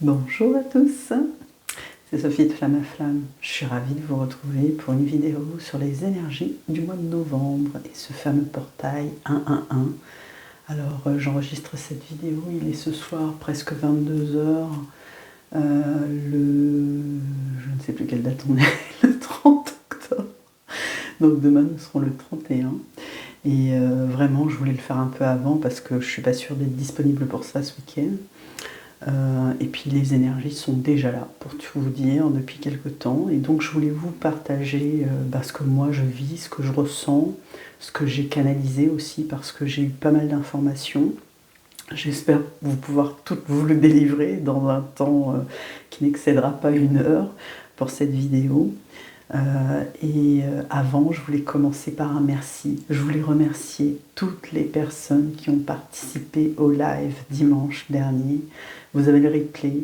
Bonjour à tous, c'est Sophie de Flamme à Flamme. Je suis ravie de vous retrouver pour une vidéo sur les énergies du mois de novembre et ce fameux portail 111. Alors j'enregistre cette vidéo, il est ce soir presque 22 heures. Je ne sais plus quelle date on est, le 30 octobre. Donc demain nous serons le 31. Et vraiment je voulais le faire un peu avant parce que je ne suis pas sûre d'être disponible pour ça ce week-end. Et puis les énergies sont déjà là, pour tout vous dire, depuis quelque temps. Et donc je voulais vous partager ce que moi je vis, ce que je ressens, ce que j'ai canalisé aussi, parce que j'ai eu pas mal d'informations. J'espère vous pouvoir toutes vous le délivrer dans un temps qui n'excédera pas 1 heure pour cette vidéo. Avant, je voulais commencer par un merci. Je voulais remercier toutes les personnes qui ont participé au live dimanche dernier. Vous avez le replay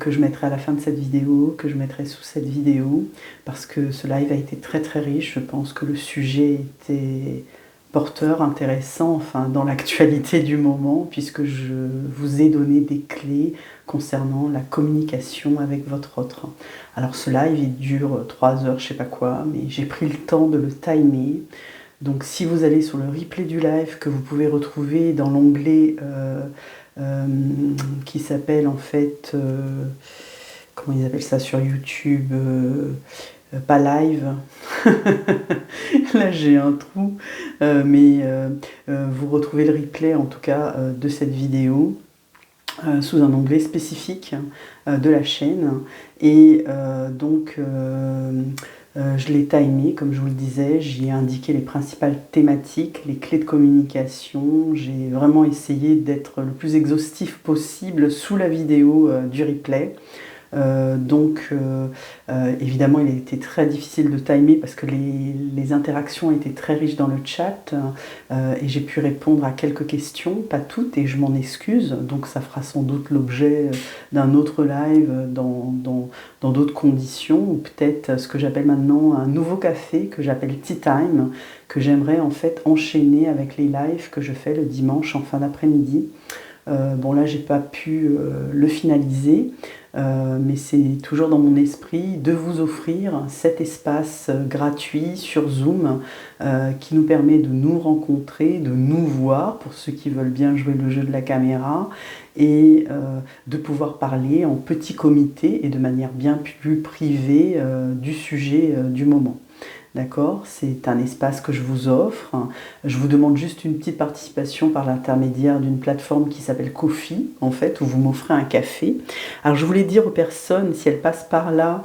que je mettrai à la fin de cette vidéo, que je mettrai sous cette vidéo, parce que ce live a été très très riche. Je pense que le sujet était porteur, intéressant, enfin dans l'actualité du moment, puisque je vous ai donné des clés concernant la communication avec votre autre. Alors ce live il dure 3 heures, je sais pas quoi, mais j'ai pris le temps de le timer. Donc si vous allez sur le replay du live que vous pouvez retrouver dans l'onglet qui s'appelle en fait, comment ils appellent ça sur YouTube, pas live, là j'ai un trou, vous retrouvez le replay en tout cas de cette vidéo sous un onglet spécifique de la chaîne. Et je l'ai timé, comme je vous le disais, j'y ai indiqué les principales thématiques, les clés de communication. J'ai vraiment essayé d'être le plus exhaustif possible sous la vidéo du replay. Évidemment il a été très difficile de timer parce que les interactions étaient très riches dans le chat et j'ai pu répondre à quelques questions, pas toutes, et je m'en excuse. Donc ça fera sans doute l'objet d'un autre live dans d'autres conditions, ou peut-être ce que j'appelle maintenant un nouveau café que j'appelle Tea Time, que j'aimerais en fait enchaîner avec les lives que je fais le dimanche en fin d'après-midi. Bon là j'ai pas pu le finaliser, mais c'est toujours dans mon esprit de vous offrir cet espace gratuit sur Zoom qui nous permet de nous rencontrer, de nous voir pour ceux qui veulent bien jouer le jeu de la caméra, et de pouvoir parler en petit comité et de manière bien plus privée du sujet du moment. D'accord, c'est un espace que je vous offre. Je vous demande juste une petite participation par l'intermédiaire d'une plateforme qui s'appelle Ko-fi, en fait, où vous m'offrez un café. Alors je voulais dire aux personnes, si elles passent par là,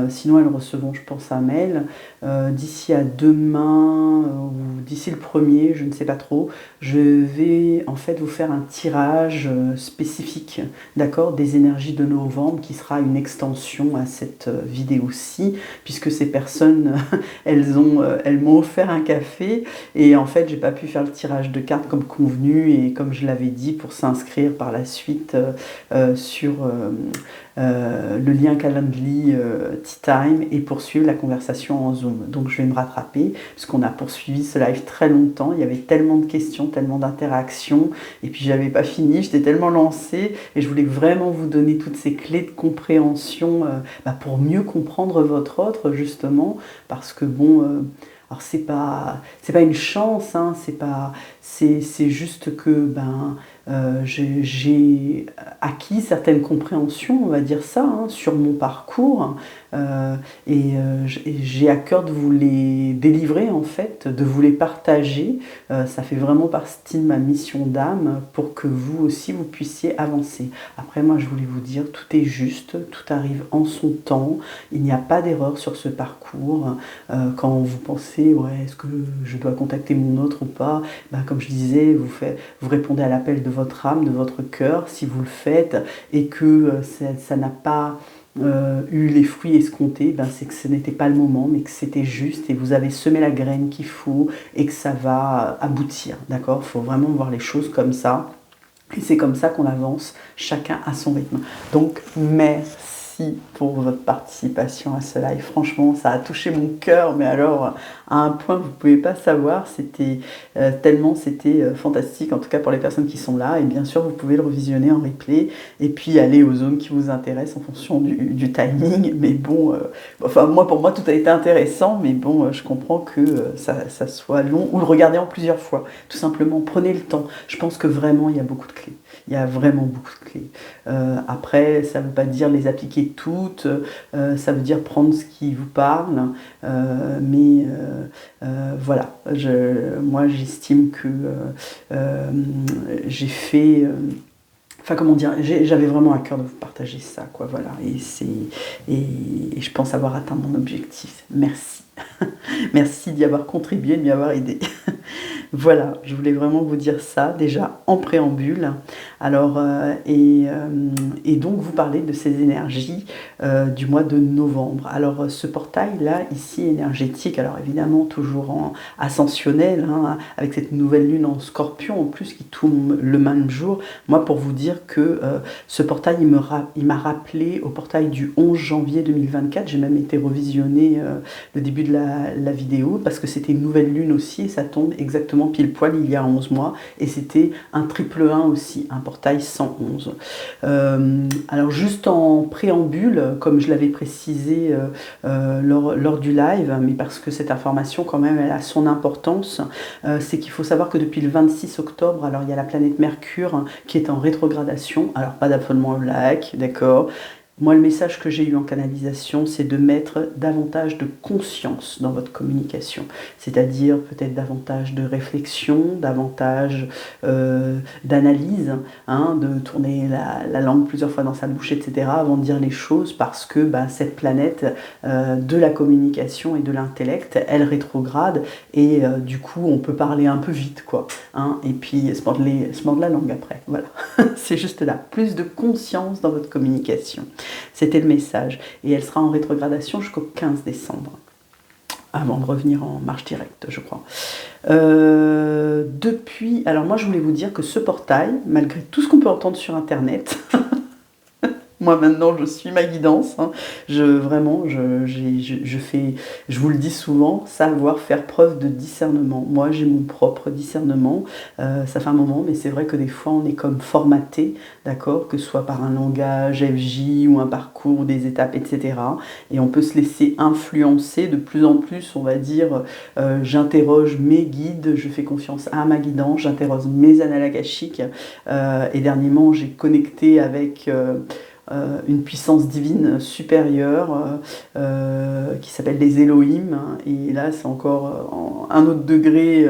sinon elles recevront, je pense, un mail, d'ici à demain, ou d'ici le 1er, je ne sais pas trop, je vais en fait vous faire un tirage spécifique, d'accord, des énergies de novembre, qui sera une extension à cette vidéo-ci, puisque ces personnes... elles m'ont offert un café, et en fait j'ai pas pu faire le tirage de cartes comme convenu et comme je l'avais dit, pour s'inscrire par la suite sur le lien Calendly Tea Time et poursuivre la conversation en Zoom. Donc je vais me rattraper puisqu'on a poursuivi ce live très longtemps, il y avait tellement de questions, tellement d'interactions, et puis j'avais pas fini, j'étais tellement lancée et je voulais vraiment vous donner toutes ces clés de compréhension pour mieux comprendre votre autre, justement, parce que bon, alors c'est pas une chance, hein, c'est juste que j'ai acquis certaines compréhensions, on va dire ça, hein, sur mon parcours, et j'ai à cœur de vous les délivrer, en fait, de vous les partager. Ça fait vraiment partie de ma mission d'âme pour que vous aussi vous puissiez avancer. Après, moi je voulais vous dire, tout est juste, tout arrive en son temps, il n'y a pas d'erreur sur ce parcours. Quand vous pensez, ouais, est-ce que je dois contacter mon autre ou pas, comme je disais, vous répondez à l'appel de votre âme, de votre cœur, si vous le faites, et que ça n'a pas eu les fruits escomptés, c'est que ce n'était pas le moment, mais que c'était juste, et vous avez semé la graine qu'il faut, et que ça va aboutir, d'accord? Il faut vraiment voir les choses comme ça, et c'est comme ça qu'on avance, chacun à son rythme. Donc merci. merci pour votre participation à ce live. Franchement, ça a touché mon cœur, mais alors à un point que vous ne pouvez pas savoir, c'était tellement c'était fantastique, en tout cas pour les personnes qui sont là. Et bien sûr, vous pouvez le revisionner en replay et puis aller aux zones qui vous intéressent en fonction du timing. Mais bon, enfin moi pour moi tout a été intéressant, mais bon, je comprends que ça soit long ou le regarder en plusieurs fois. Tout simplement, prenez le temps. Je pense que vraiment il y a beaucoup de clés. Il y a vraiment beaucoup de clés. Après, ça ne veut pas dire les appliquer toutes, ça veut dire prendre ce qui vous parle, mais voilà, moi j'estime que j'ai fait... Enfin, comment dire, j'avais vraiment à cœur de vous partager ça, quoi, voilà. Et je pense avoir atteint mon objectif. Merci. Merci d'y avoir contribué, de m'y avoir aidé. Voilà, je voulais vraiment vous dire ça, déjà en préambule. Alors, et donc vous parlez de ces énergies du mois de novembre. Alors, ce portail-là, ici, énergétique, alors évidemment toujours en ascensionnel, hein, avec cette nouvelle lune en scorpion, en plus, qui tourne le même jour. Moi, pour vous dire que ce portail, il m'a rappelé au portail du 11 janvier 2024. J'ai même été revisionner le début de la vidéo, parce que c'était une nouvelle lune aussi, et ça tombe exactement pile poil il y a 11 mois, et c'était un triple 1 aussi, un portail 111. Alors juste en préambule, comme je l'avais précisé lors du live, mais parce que cette information quand même elle a son importance, c'est qu'il faut savoir que depuis le 26 octobre, alors il y a la planète Mercure qui est en rétrogradation, alors pas d'affolement black, d'accord. Moi, le message que j'ai eu en canalisation, c'est de mettre davantage de conscience dans votre communication. C'est-à-dire peut-être davantage de réflexion, davantage d'analyse, hein, de tourner la langue plusieurs fois dans sa bouche, etc. avant de dire les choses, parce que bah, cette planète de la communication et de l'intellect, elle rétrograde, et du coup, on peut parler un peu vite, quoi. Hein, et puis, se mordre la langue après. Voilà. C'est juste là. Plus de conscience dans votre communication. C'était le message. Et elle sera en rétrogradation jusqu'au 15 décembre. Avant de revenir en marche directe, je crois. Depuis... Alors moi, je voulais vous dire que ce portail, malgré tout ce qu'on peut entendre sur Internet... Moi maintenant je suis ma guidance, hein. Je vous le dis souvent, savoir faire preuve de discernement. Moi j'ai mon propre discernement, ça fait un moment, mais c'est vrai que des fois on est comme formaté, d'accord, que ce soit par un langage FJ ou un parcours, des étapes, etc. Et on peut se laisser influencer de plus en plus, on va dire, j'interroge mes guides, je fais confiance à ma guidance, j'interroge mes annales akashiques, et dernièrement j'ai connecté avec... une puissance divine supérieure qui s'appelle les Elohim, et là c'est encore un autre degré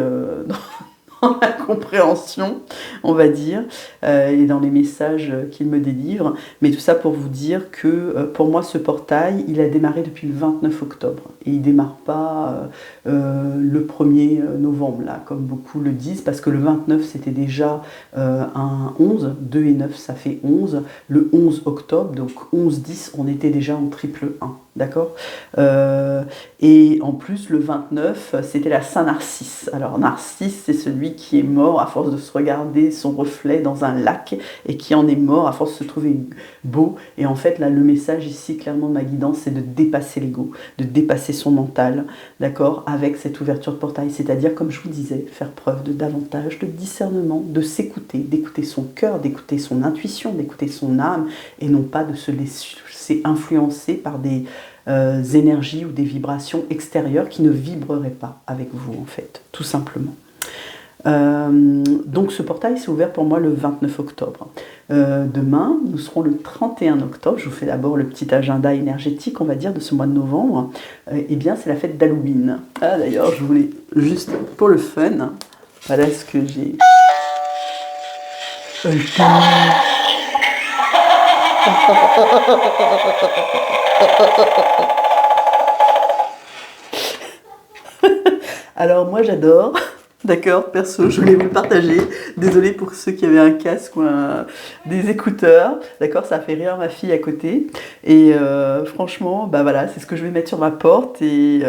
dans la compréhension, on va dire, et dans les messages qu'il me délivre. Mais tout ça pour vous dire que pour moi ce portail, il a démarré depuis le 29 octobre. Et il ne démarre pas le 1er novembre, là, comme beaucoup le disent, parce que le 29 c'était déjà un 11, 2 et 9 ça fait 11, le 11 octobre, donc 11-10, on était déjà en triple 1. D'accord, et en plus, le 29, c'était la Saint-Narcisse. Alors, Narcisse, c'est celui qui est mort à force de se regarder son reflet dans un lac et qui en est mort à force de se trouver beau. Et en fait, là, le message ici, clairement, de ma guidance, c'est de dépasser l'ego, de dépasser son mental, d'accord, avec cette ouverture de portail. C'est-à-dire, comme je vous disais, faire preuve de davantage de discernement, de s'écouter, d'écouter son cœur, d'écouter son intuition, d'écouter son âme, et non pas de se laisser influencer par des énergies ou des vibrations extérieures qui ne vibreraient pas avec vous, en fait, tout simplement. Donc ce portail s'est ouvert pour moi le 29 octobre. Demain, nous serons le 31 octobre. Je vous fais d'abord le petit agenda énergétique, on va dire, de ce mois de novembre. Eh bien, c'est la fête d'Halloween. Ah, d'ailleurs, je voulais juste pour le fun, voilà ce que j'ai. Alors moi j'adore D'accord, perso, je voulais vous le partager. Désolée pour ceux qui avaient un casque ou des écouteurs. D'accord, ça a fait rire ma fille à côté. Et franchement, bah voilà, c'est ce que je vais mettre sur ma porte. Et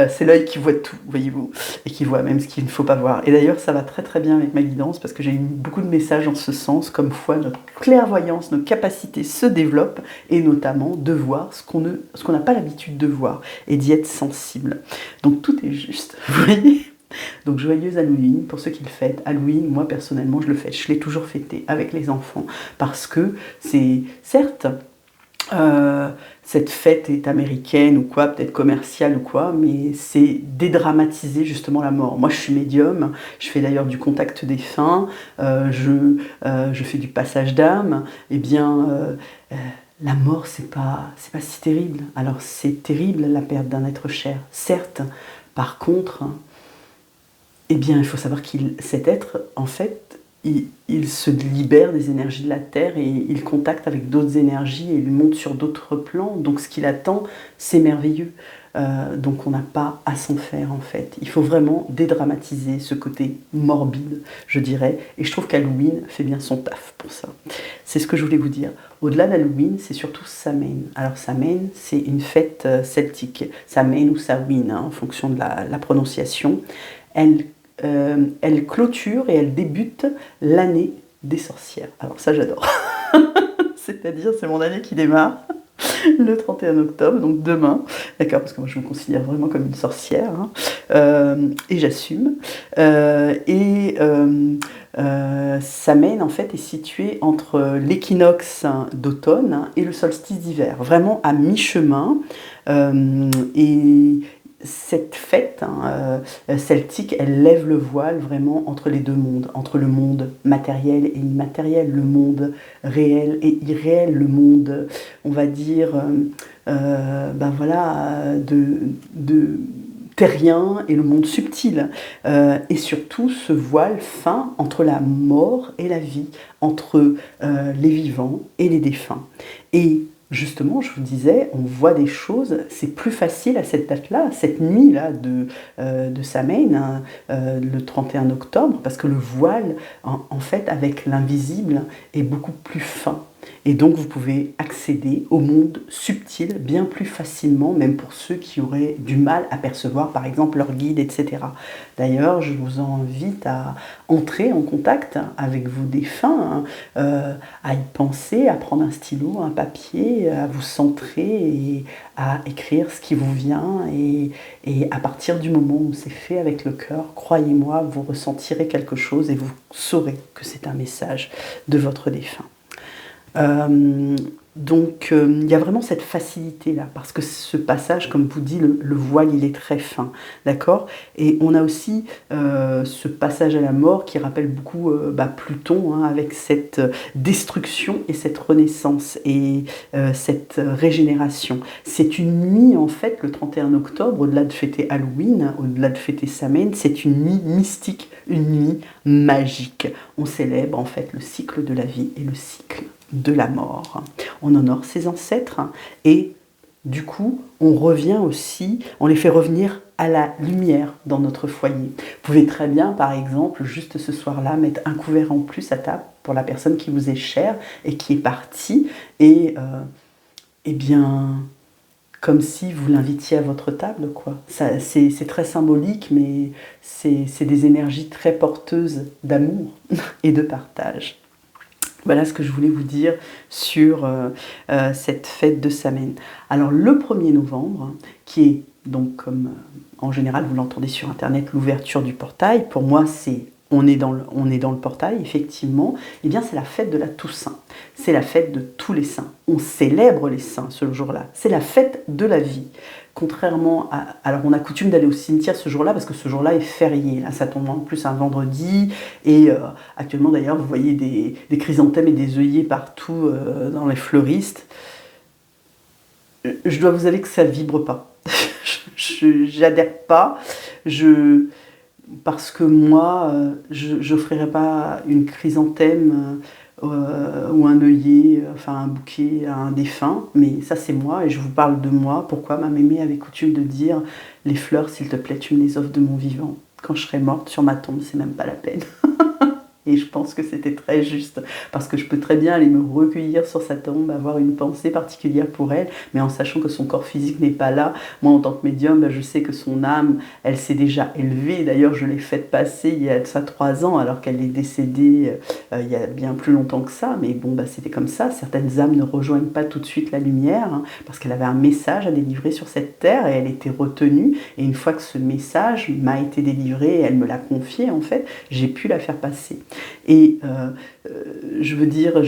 c'est l'œil qui voit tout, voyez-vous. Et qui voit même ce qu'il ne faut pas voir. Et d'ailleurs, ça va très très bien avec ma guidance parce que j'ai eu beaucoup de messages en ce sens, comme quoi notre clairvoyance, nos capacités se développent et notamment de voir ce qu'on n'a pas l'habitude de voir et d'y être sensible. Donc tout est juste, vous voyez. Donc joyeuse Halloween pour ceux qui le fêtent. Halloween, moi personnellement je le fête, je l'ai toujours fêté avec les enfants parce que c'est certes cette fête est américaine ou quoi, peut-être commerciale ou quoi, mais c'est dédramatiser justement la mort. Moi je suis médium, je fais d'ailleurs du contact défunt, je fais du passage d'âme, et bien la mort c'est pas si terrible. Alors c'est terrible la perte d'un être cher, certes, par contre eh bien, il faut savoir qu'il, cet être, en fait, il se libère des énergies de la Terre et il contacte avec d'autres énergies et il monte sur d'autres plans. Donc, ce qu'il attend, c'est merveilleux. Donc, on n'a pas à s'en faire, en fait. Il faut vraiment dédramatiser ce côté morbide, je dirais. Et je trouve qu'Halloween fait bien son taf pour ça. C'est ce que je voulais vous dire. Au-delà d'Halloween, c'est surtout Samhain. Alors, Samhain, c'est une fête celtique. Samhain ou Samhain, hein, en fonction de la prononciation. Elle elle clôture et elle débute l'année des sorcières. Alors ça j'adore. C'est-à-dire c'est mon année qui démarre le 31 octobre, donc demain, d'accord, parce que moi je me considère vraiment comme une sorcière, hein, et j'assume. Samhain en fait est situé entre l'équinoxe d'automne et le solstice d'hiver, vraiment à mi-chemin. Et cette fête celtique, elle lève le voile vraiment entre les deux mondes, entre le monde matériel et immatériel, le monde réel et irréel, le monde, on va dire, ben voilà, de terrien et le monde subtil. Et surtout ce voile fin entre la mort et la vie, entre les vivants et les défunts. Et justement, je vous disais, on voit des choses, c'est plus facile à cette date-là, cette nuit-là de Samhain, hein, le 31 octobre, parce que le voile, en fait, avec l'invisible, est beaucoup plus fin. Et donc, vous pouvez accéder au monde subtil bien plus facilement, même pour ceux qui auraient du mal à percevoir, par exemple, leur guide, etc. D'ailleurs, je vous invite à entrer en contact avec vos défunts, hein, à y penser, à prendre un stylo, un papier, à vous centrer et à écrire ce qui vous vient. Et à partir du moment où c'est fait avec le cœur, croyez-moi, vous ressentirez quelque chose et vous saurez que c'est un message de votre défunt. Donc il y a vraiment cette facilité là, parce que ce passage, comme vous dit, le voile il est très fin, d'accord. Et on a aussi ce passage à la mort qui rappelle beaucoup Pluton, hein, avec cette destruction et cette renaissance et cette régénération. C'est une nuit en fait, le 31 octobre, au-delà de fêter Halloween, au-delà de fêter Samhain, c'est une nuit mystique, une nuit magique. On célèbre en fait le cycle de la vie et le cycle de la mort. On honore ses ancêtres et du coup, on revient aussi, on les fait revenir à la lumière dans notre foyer. Vous pouvez très bien, par exemple, juste ce soir-là, mettre un couvert en plus à table pour la personne qui vous est chère et qui est partie, et eh bien, comme si vous l'invitiez à votre table, quoi. C'est très symbolique, mais c'est des énergies très porteuses d'amour et de partage. Voilà ce que je voulais vous dire sur cette fête de Samhain. Alors le 1er novembre, qui est donc comme en général vous l'entendez sur internet, l'ouverture du portail, pour moi c'est on est dans le portail, effectivement, et bien c'est la fête de la Toussaint. C'est la fête de tous les saints. On célèbre les saints ce jour-là. C'est la fête de la vie. Contrairement à... Alors on a coutume d'aller au cimetière ce jour-là parce que ce jour-là est férié. Là, ça tombe en plus un vendredi. Et actuellement d'ailleurs, vous voyez des chrysanthèmes et des œillets partout dans les fleuristes. Je dois vous avouer que ça ne vibre pas. J'adhère pas. Parce que moi, je n'offrirai pas une chrysanthème ou un œillet, enfin un bouquet à un défunt, mais ça c'est moi et je vous parle de moi. Pourquoi ma mémé avait coutume de dire « Les fleurs, s'il te plaît, tu me les offres de mon vivant ». quand je serai morte, sur ma tombe, c'est même pas la peine. Et je pense que c'était très juste, parce que je peux très bien aller me recueillir sur sa tombe, avoir une pensée particulière pour elle, mais en sachant que son corps physique n'est pas là. Moi, en tant que médium, je sais que son âme, elle s'est déjà élevée. D'ailleurs, je l'ai faite passer il y a de ça 3 ans, alors qu'elle est décédée il y a bien plus longtemps que ça. Mais bon, c'était comme ça. Certaines âmes ne rejoignent pas tout de suite la lumière, hein, parce qu'elle avait un message à délivrer sur cette terre, et elle était retenue. Et une fois que ce message m'a été délivré, elle me l'a confié, en fait, j'ai pu la faire passer. Et je veux dire,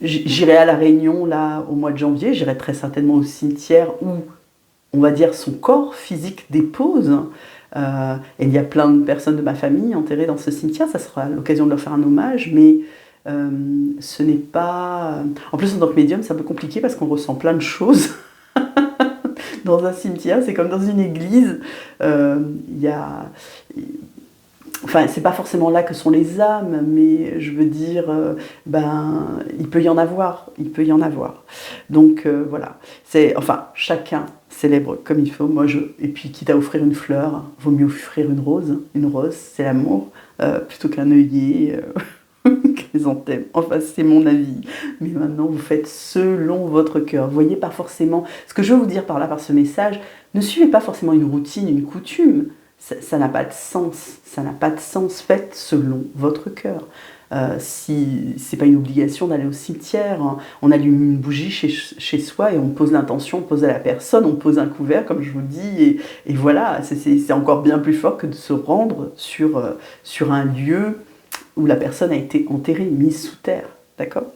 j'irai à La Réunion là au mois de janvier, j'irai très certainement au cimetière où, on va dire, son corps physique dépose. Et il y a plein de personnes de ma famille enterrées dans ce cimetière, ça sera l'occasion de leur faire un hommage, mais ce n'est pas... En plus, en tant que médium, c'est un peu compliqué parce qu'on ressent plein de choses. Dans un cimetière, c'est comme dans une église, il y a... Enfin, c'est pas forcément là que sont les âmes, mais je veux dire, il peut y en avoir, il peut y en avoir. Donc voilà, chacun célèbre comme il faut. Et puis quitte à offrir une fleur, vaut mieux offrir une rose. Une rose, c'est l'amour, plutôt qu'un œillet, chrysanthème. Enfin, c'est mon avis. Mais maintenant, vous faites selon votre cœur. Vous voyez pas forcément. Ce que je veux vous dire par là, par ce message, ne suivez pas forcément une routine, une coutume. Ça n'a pas de sens, ça n'a pas de sens, faites selon votre cœur. Si c'est pas une obligation d'aller au cimetière, hein, on allume une bougie chez soi et on pose l'intention, on pose à la personne, on pose un couvert comme je vous dis, et voilà, c'est encore bien plus fort que de se rendre sur un lieu où la personne a été enterrée, mise sous terre, d'accord.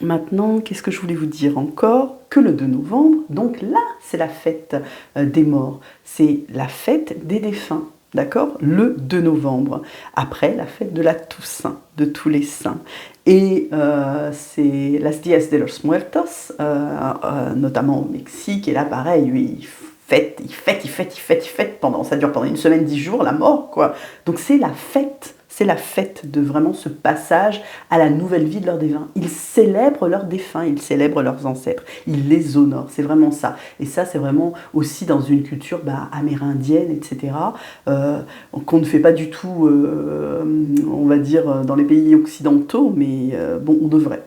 Maintenant, qu'est-ce que je voulais vous dire encore? Que le 2 novembre, donc là, c'est la fête des morts. C'est la fête des défunts, d'accord? Le 2 novembre. Après, la fête de la Toussaint, de tous les saints. Et c'est Las Días de los Muertos, notamment au Mexique. Et là, pareil, oui, il fête pendant, ça dure pendant une semaine, 10 jours, la mort, quoi. Donc c'est la fête. C'est la fête de vraiment ce passage à la nouvelle vie de leurs défunts. Ils célèbrent leurs défunts, ils célèbrent leurs ancêtres, ils les honorent, c'est vraiment ça. Et ça, c'est vraiment aussi dans une culture amérindienne, etc., qu'on ne fait pas du tout, on va dire, dans les pays occidentaux, mais bon, on devrait.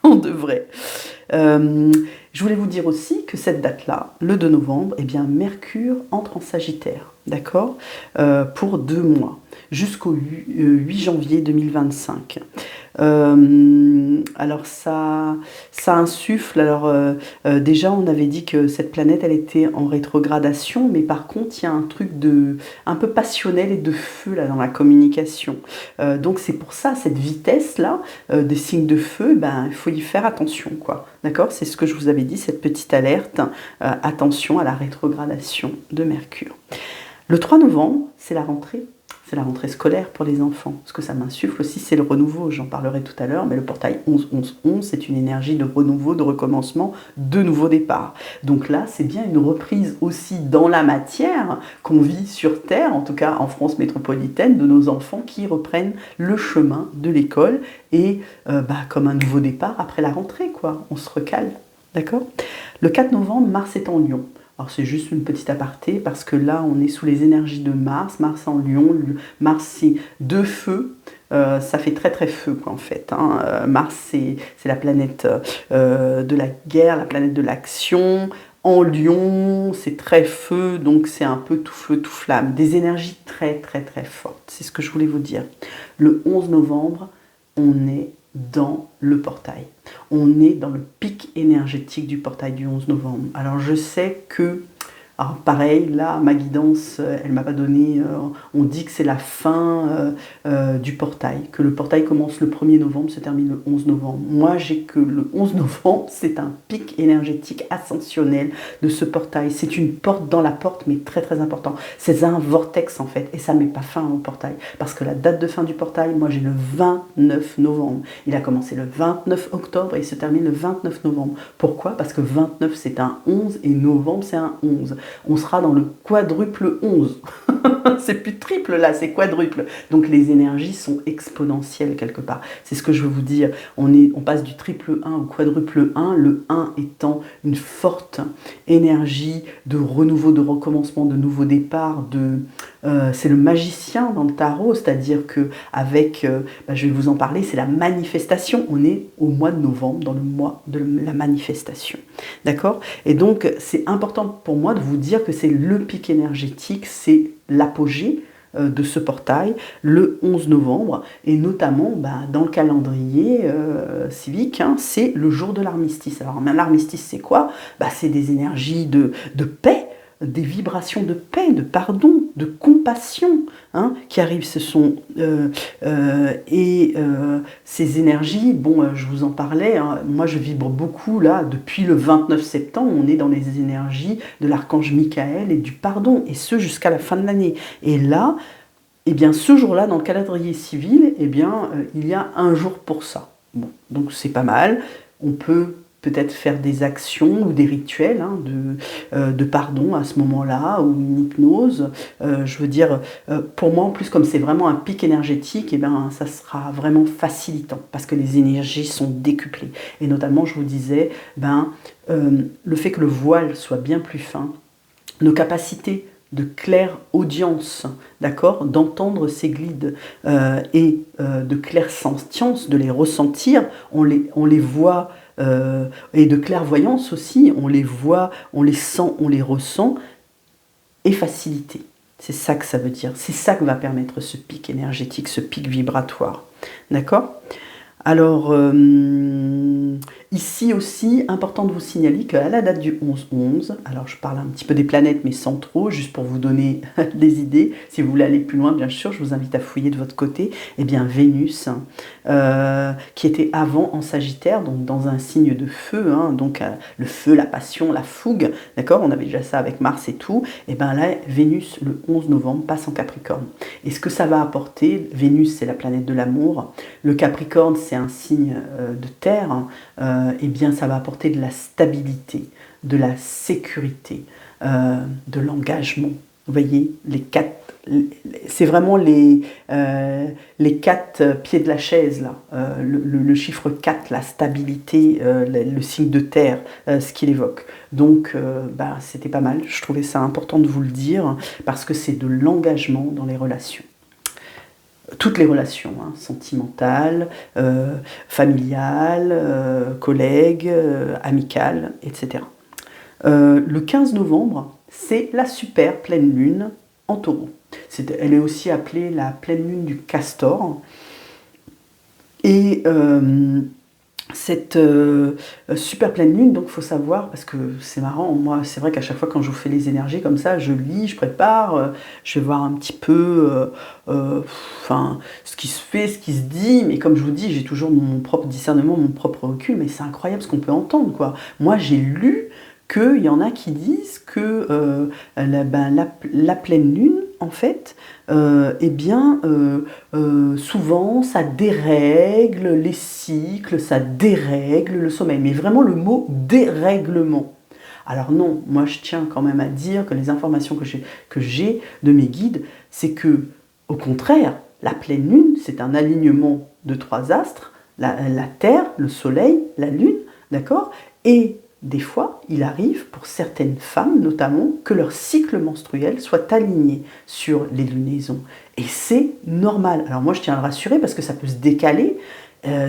On devrait. Je voulais vous dire aussi que cette date-là, le 2 novembre, eh bien, Mercure entre en Sagittaire, d'accord, pour 2 mois, jusqu'au 8 janvier 2025. Alors ça insuffle. Alors déjà, on avait dit que cette planète, elle était en rétrogradation, mais par contre, il y a un truc un peu passionnel et de feu là dans la communication. Donc c'est pour ça, cette vitesse-là, des signes de feu, il faut y faire attention, quoi. D'accord? C'est ce que je vous avais dit, cette petite alerte. Attention à la rétrogradation de Mercure. Le 3 novembre, c'est la rentrée. C'est la rentrée scolaire pour les enfants. Ce que ça m'insuffle aussi, c'est le renouveau. J'en parlerai tout à l'heure, mais le portail 11-11-11, c'est une énergie de renouveau, de recommencement, de nouveau départ. Donc là, c'est bien une reprise aussi dans la matière qu'on vit sur Terre, en tout cas en France métropolitaine, de nos enfants qui reprennent le chemin de l'école et comme un nouveau départ après la rentrée, quoi. On se recale, d'accord? Le 4 novembre, Mars est en Lion. Alors c'est juste une petite aparté parce que là on est sous les énergies de Mars, Mars en Lion, Mars c'est de feu, ça fait très très feu quoi en fait. Mars c'est la planète de la guerre, la planète de l'action. En Lion c'est très feu, donc c'est un peu tout feu tout flamme, des énergies très très très fortes, c'est ce que je voulais vous dire. Le 11 novembre on est dans le portail. On est dans le pic énergétique du portail du 11 novembre. Alors je sais que, alors pareil, là, ma guidance, elle m'a pas donné, on dit que c'est la fin du portail, que le portail commence le 1er novembre, se termine le 11 novembre. Moi, j'ai que le 11 novembre, c'est un pic énergétique ascensionnel de ce portail. C'est une porte dans la porte, mais très très important. C'est un vortex en fait, et ça met pas fin au portail. Parce que la date de fin du portail, moi j'ai le 29 novembre. Il a commencé le 29 octobre et il se termine le 29 novembre. Pourquoi? Parce que 29 c'est un 11 et novembre c'est un 11. On sera dans le quadruple 11. C'est plus triple là, c'est quadruple. Donc les énergies sont exponentielles quelque part. C'est ce que je veux vous dire. On passe du triple 1 au quadruple 1, le 1 étant une forte énergie de renouveau, de recommencement, de nouveau départ. C'est le magicien dans le tarot, c'est-à-dire que avec, je vais vous en parler, c'est la manifestation. On est au mois de novembre, dans le mois de la manifestation. D'accord? Et donc c'est important pour moi de vous dire que c'est le pic énergétique, c'est l'apogée de ce portail, le 11 novembre, et notamment dans le calendrier civique, hein, c'est le jour de l'armistice. Alors l'armistice c'est quoi? C'est des énergies de paix, des vibrations de paix, de pardon, de compassion hein, qui arrivent. Ce sont ces énergies, je vous en parlais, hein, moi je vibre beaucoup là, depuis le 29 septembre, on est dans les énergies de l'archange Michael et du pardon, et ce jusqu'à la fin de l'année. Et là, ce jour-là, dans le calendrier civil, il y a un jour pour ça. Bon, donc c'est pas mal, on peut peut-être faire des actions ou des rituels hein, de pardon à ce moment-là, ou une hypnose. Je veux dire, pour moi, en plus, comme c'est vraiment un pic énergétique, ça sera vraiment facilitant, parce que les énergies sont décuplées. Et notamment, je vous disais, le fait que le voile soit bien plus fin, nos capacités de claire audience, d'accord, d'entendre ces guides et de clairsentience, de les ressentir, on les voit, et de clairvoyance aussi, on les voit, on les sent, on les ressent, et facilité. C'est ça que ça veut dire. C'est ça que va permettre ce pic énergétique, ce pic vibratoire. D'accord ? Alors, ici aussi, important de vous signaler qu'à la date du 11-11, alors je parle un petit peu des planètes, mais sans trop, juste pour vous donner des idées, si vous voulez aller plus loin, bien sûr, je vous invite à fouiller de votre côté, Vénus, qui était avant en Sagittaire, donc dans un signe de feu, hein, donc le feu, la passion, la fougue, d'accord, on avait déjà ça avec Mars et tout, là, Vénus, le 11 novembre, passe en Capricorne. Et ce que ça va apporter, Vénus, c'est la planète de l'amour, le Capricorne, c'est un signe de terre, ça va apporter de la stabilité, de la sécurité, de l'engagement. Vous voyez, c'est vraiment les 4 pieds de la chaise, là. Le chiffre 4, la stabilité, le signe de terre, ce qu'il évoque. Donc, c'était pas mal. Je trouvais ça important de vous le dire, parce que c'est de l'engagement dans les relations. Toutes les relations, hein, sentimentales, familiales, collègues, amicales, etc. Le 15 novembre, c'est la super pleine lune en taureau. Elle est aussi appelée la pleine lune du castor. Et cette super pleine lune, donc il faut savoir, parce que c'est marrant, moi c'est vrai qu'à chaque fois quand je vous fais les énergies comme ça, je lis, je prépare, je vais voir un petit peu ce qui se fait, ce qui se dit, mais comme je vous dis, j'ai toujours mon propre discernement, mon propre recul, mais c'est incroyable ce qu'on peut entendre, quoi. Moi j'ai lu qu'il y en a qui disent que la pleine lune, en fait, souvent ça dérègle les cycles, ça dérègle le sommeil, mais vraiment le mot dérèglement. Alors non, moi je tiens quand même à dire que les informations que j'ai de mes guides, c'est que, au contraire, la pleine lune, c'est un alignement de 3 astres, la Terre, le Soleil, la Lune, d'accord ? Et des fois, il arrive, pour certaines femmes notamment, que leur cycle menstruel soit aligné sur les lunaisons. Et c'est normal. Alors moi, je tiens à le rassurer parce que ça peut se décaler.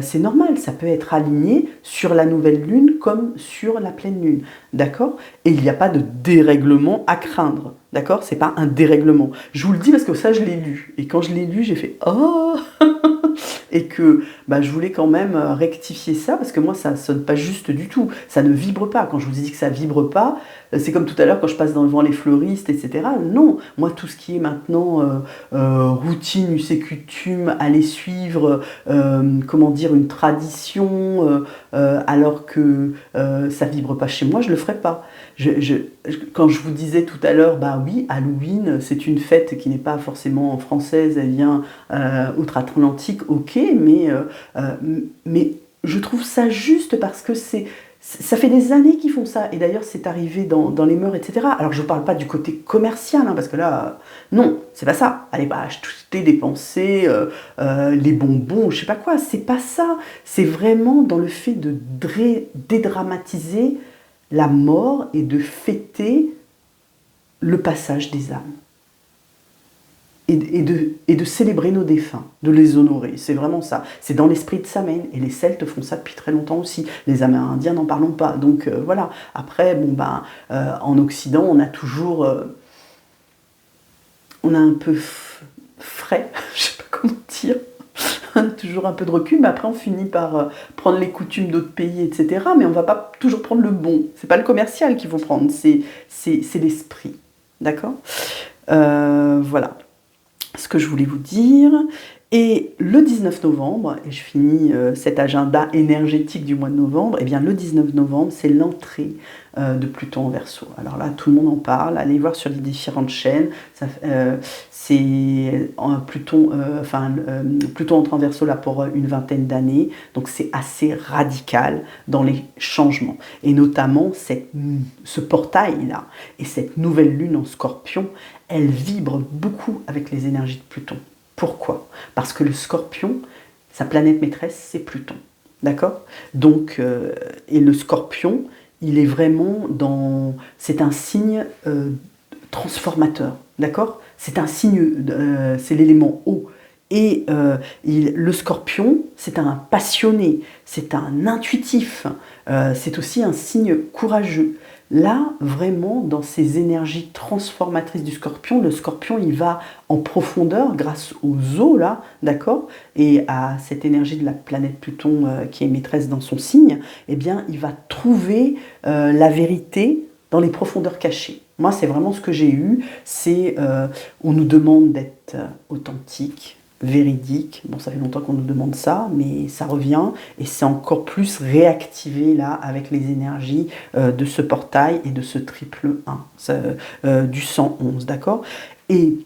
C'est normal, ça peut être aligné sur la nouvelle lune comme sur la pleine lune. D'accord ? Et il n'y a pas de dérèglement à craindre. D'accord ? C'est pas un dérèglement. Je vous le dis parce que ça, je l'ai lu. Et quand je l'ai lu, j'ai fait « Oh !» Et que je voulais quand même rectifier ça, parce que moi, ça ne sonne pas juste du tout. Ça ne vibre pas. Quand je vous ai dit que ça ne vibre pas, c'est comme tout à l'heure quand je passe devant les fleuristes, etc. Non, moi, tout ce qui est maintenant routine, us et coutume, aller suivre, une tradition, alors que ça ne vibre pas chez moi, je ne le ferai pas. Quand je vous disais tout à l'heure, oui, Halloween, c'est une fête qui n'est pas forcément française, elle vient outre-Atlantique, ok, mais je trouve ça juste parce que Ça fait des années qu'ils font ça, et d'ailleurs c'est arrivé dans les mœurs, etc. Alors je ne parle pas du côté commercial, hein, parce que là, non, c'est pas ça. Allez, bah, acheter, dépenser, les bonbons, je sais pas quoi, c'est pas ça. C'est vraiment dans le fait de dédramatiser la mort et de fêter le passage des âmes. Et de célébrer nos défunts, de les honorer. C'est vraiment ça. C'est dans l'esprit de Samhain. Et les Celtes font ça depuis très longtemps aussi. Les Amérindiens, n'en parlons pas. Donc voilà. Après, bon ben, en Occident, on a toujours... on a un peu frais, je sais pas comment dire. On a toujours un peu de recul, mais après on finit par prendre les coutumes d'autres pays, etc. Mais on va pas toujours prendre le bon. C'est pas le commercial qu'il faut prendre, c'est l'esprit. D'accord. Voilà ce que je voulais vous dire. Et le 19 novembre, et je finis cet agenda énergétique du mois de novembre, et bien le 19 novembre, c'est l'entrée de Pluton en Verseau. Alors là, tout le monde en parle, allez voir sur les différentes chaînes. C'est Pluton, Pluton entre en Verseau là pour une vingtaine d'années, donc c'est assez radical dans les changements. Et notamment ce portail-là et cette nouvelle lune en Scorpion, elle vibre beaucoup avec les énergies de Pluton. Pourquoi? Parce que le Scorpion, sa planète maîtresse, c'est Pluton. D'accord? Donc, et le Scorpion, il est vraiment dans... C'est un signe transformateur. D'accord? C'est un signe... c'est l'élément eau. Et le Scorpion, c'est un passionné, c'est un intuitif, c'est aussi un signe courageux. Là, vraiment, dans ces énergies transformatrices du Scorpion, le Scorpion, il va en profondeur grâce aux eaux, là, d'accord, et à cette énergie de la planète Pluton qui est maîtresse dans son signe, eh bien, il va trouver la vérité dans les profondeurs cachées. Moi, c'est vraiment ce que j'ai eu, on nous demande d'être authentique, véridique. Bon, ça fait longtemps qu'on nous demande ça, mais ça revient et c'est encore plus réactivé là avec les énergies de ce portail et de ce triple 1, du 111, d'accord? Et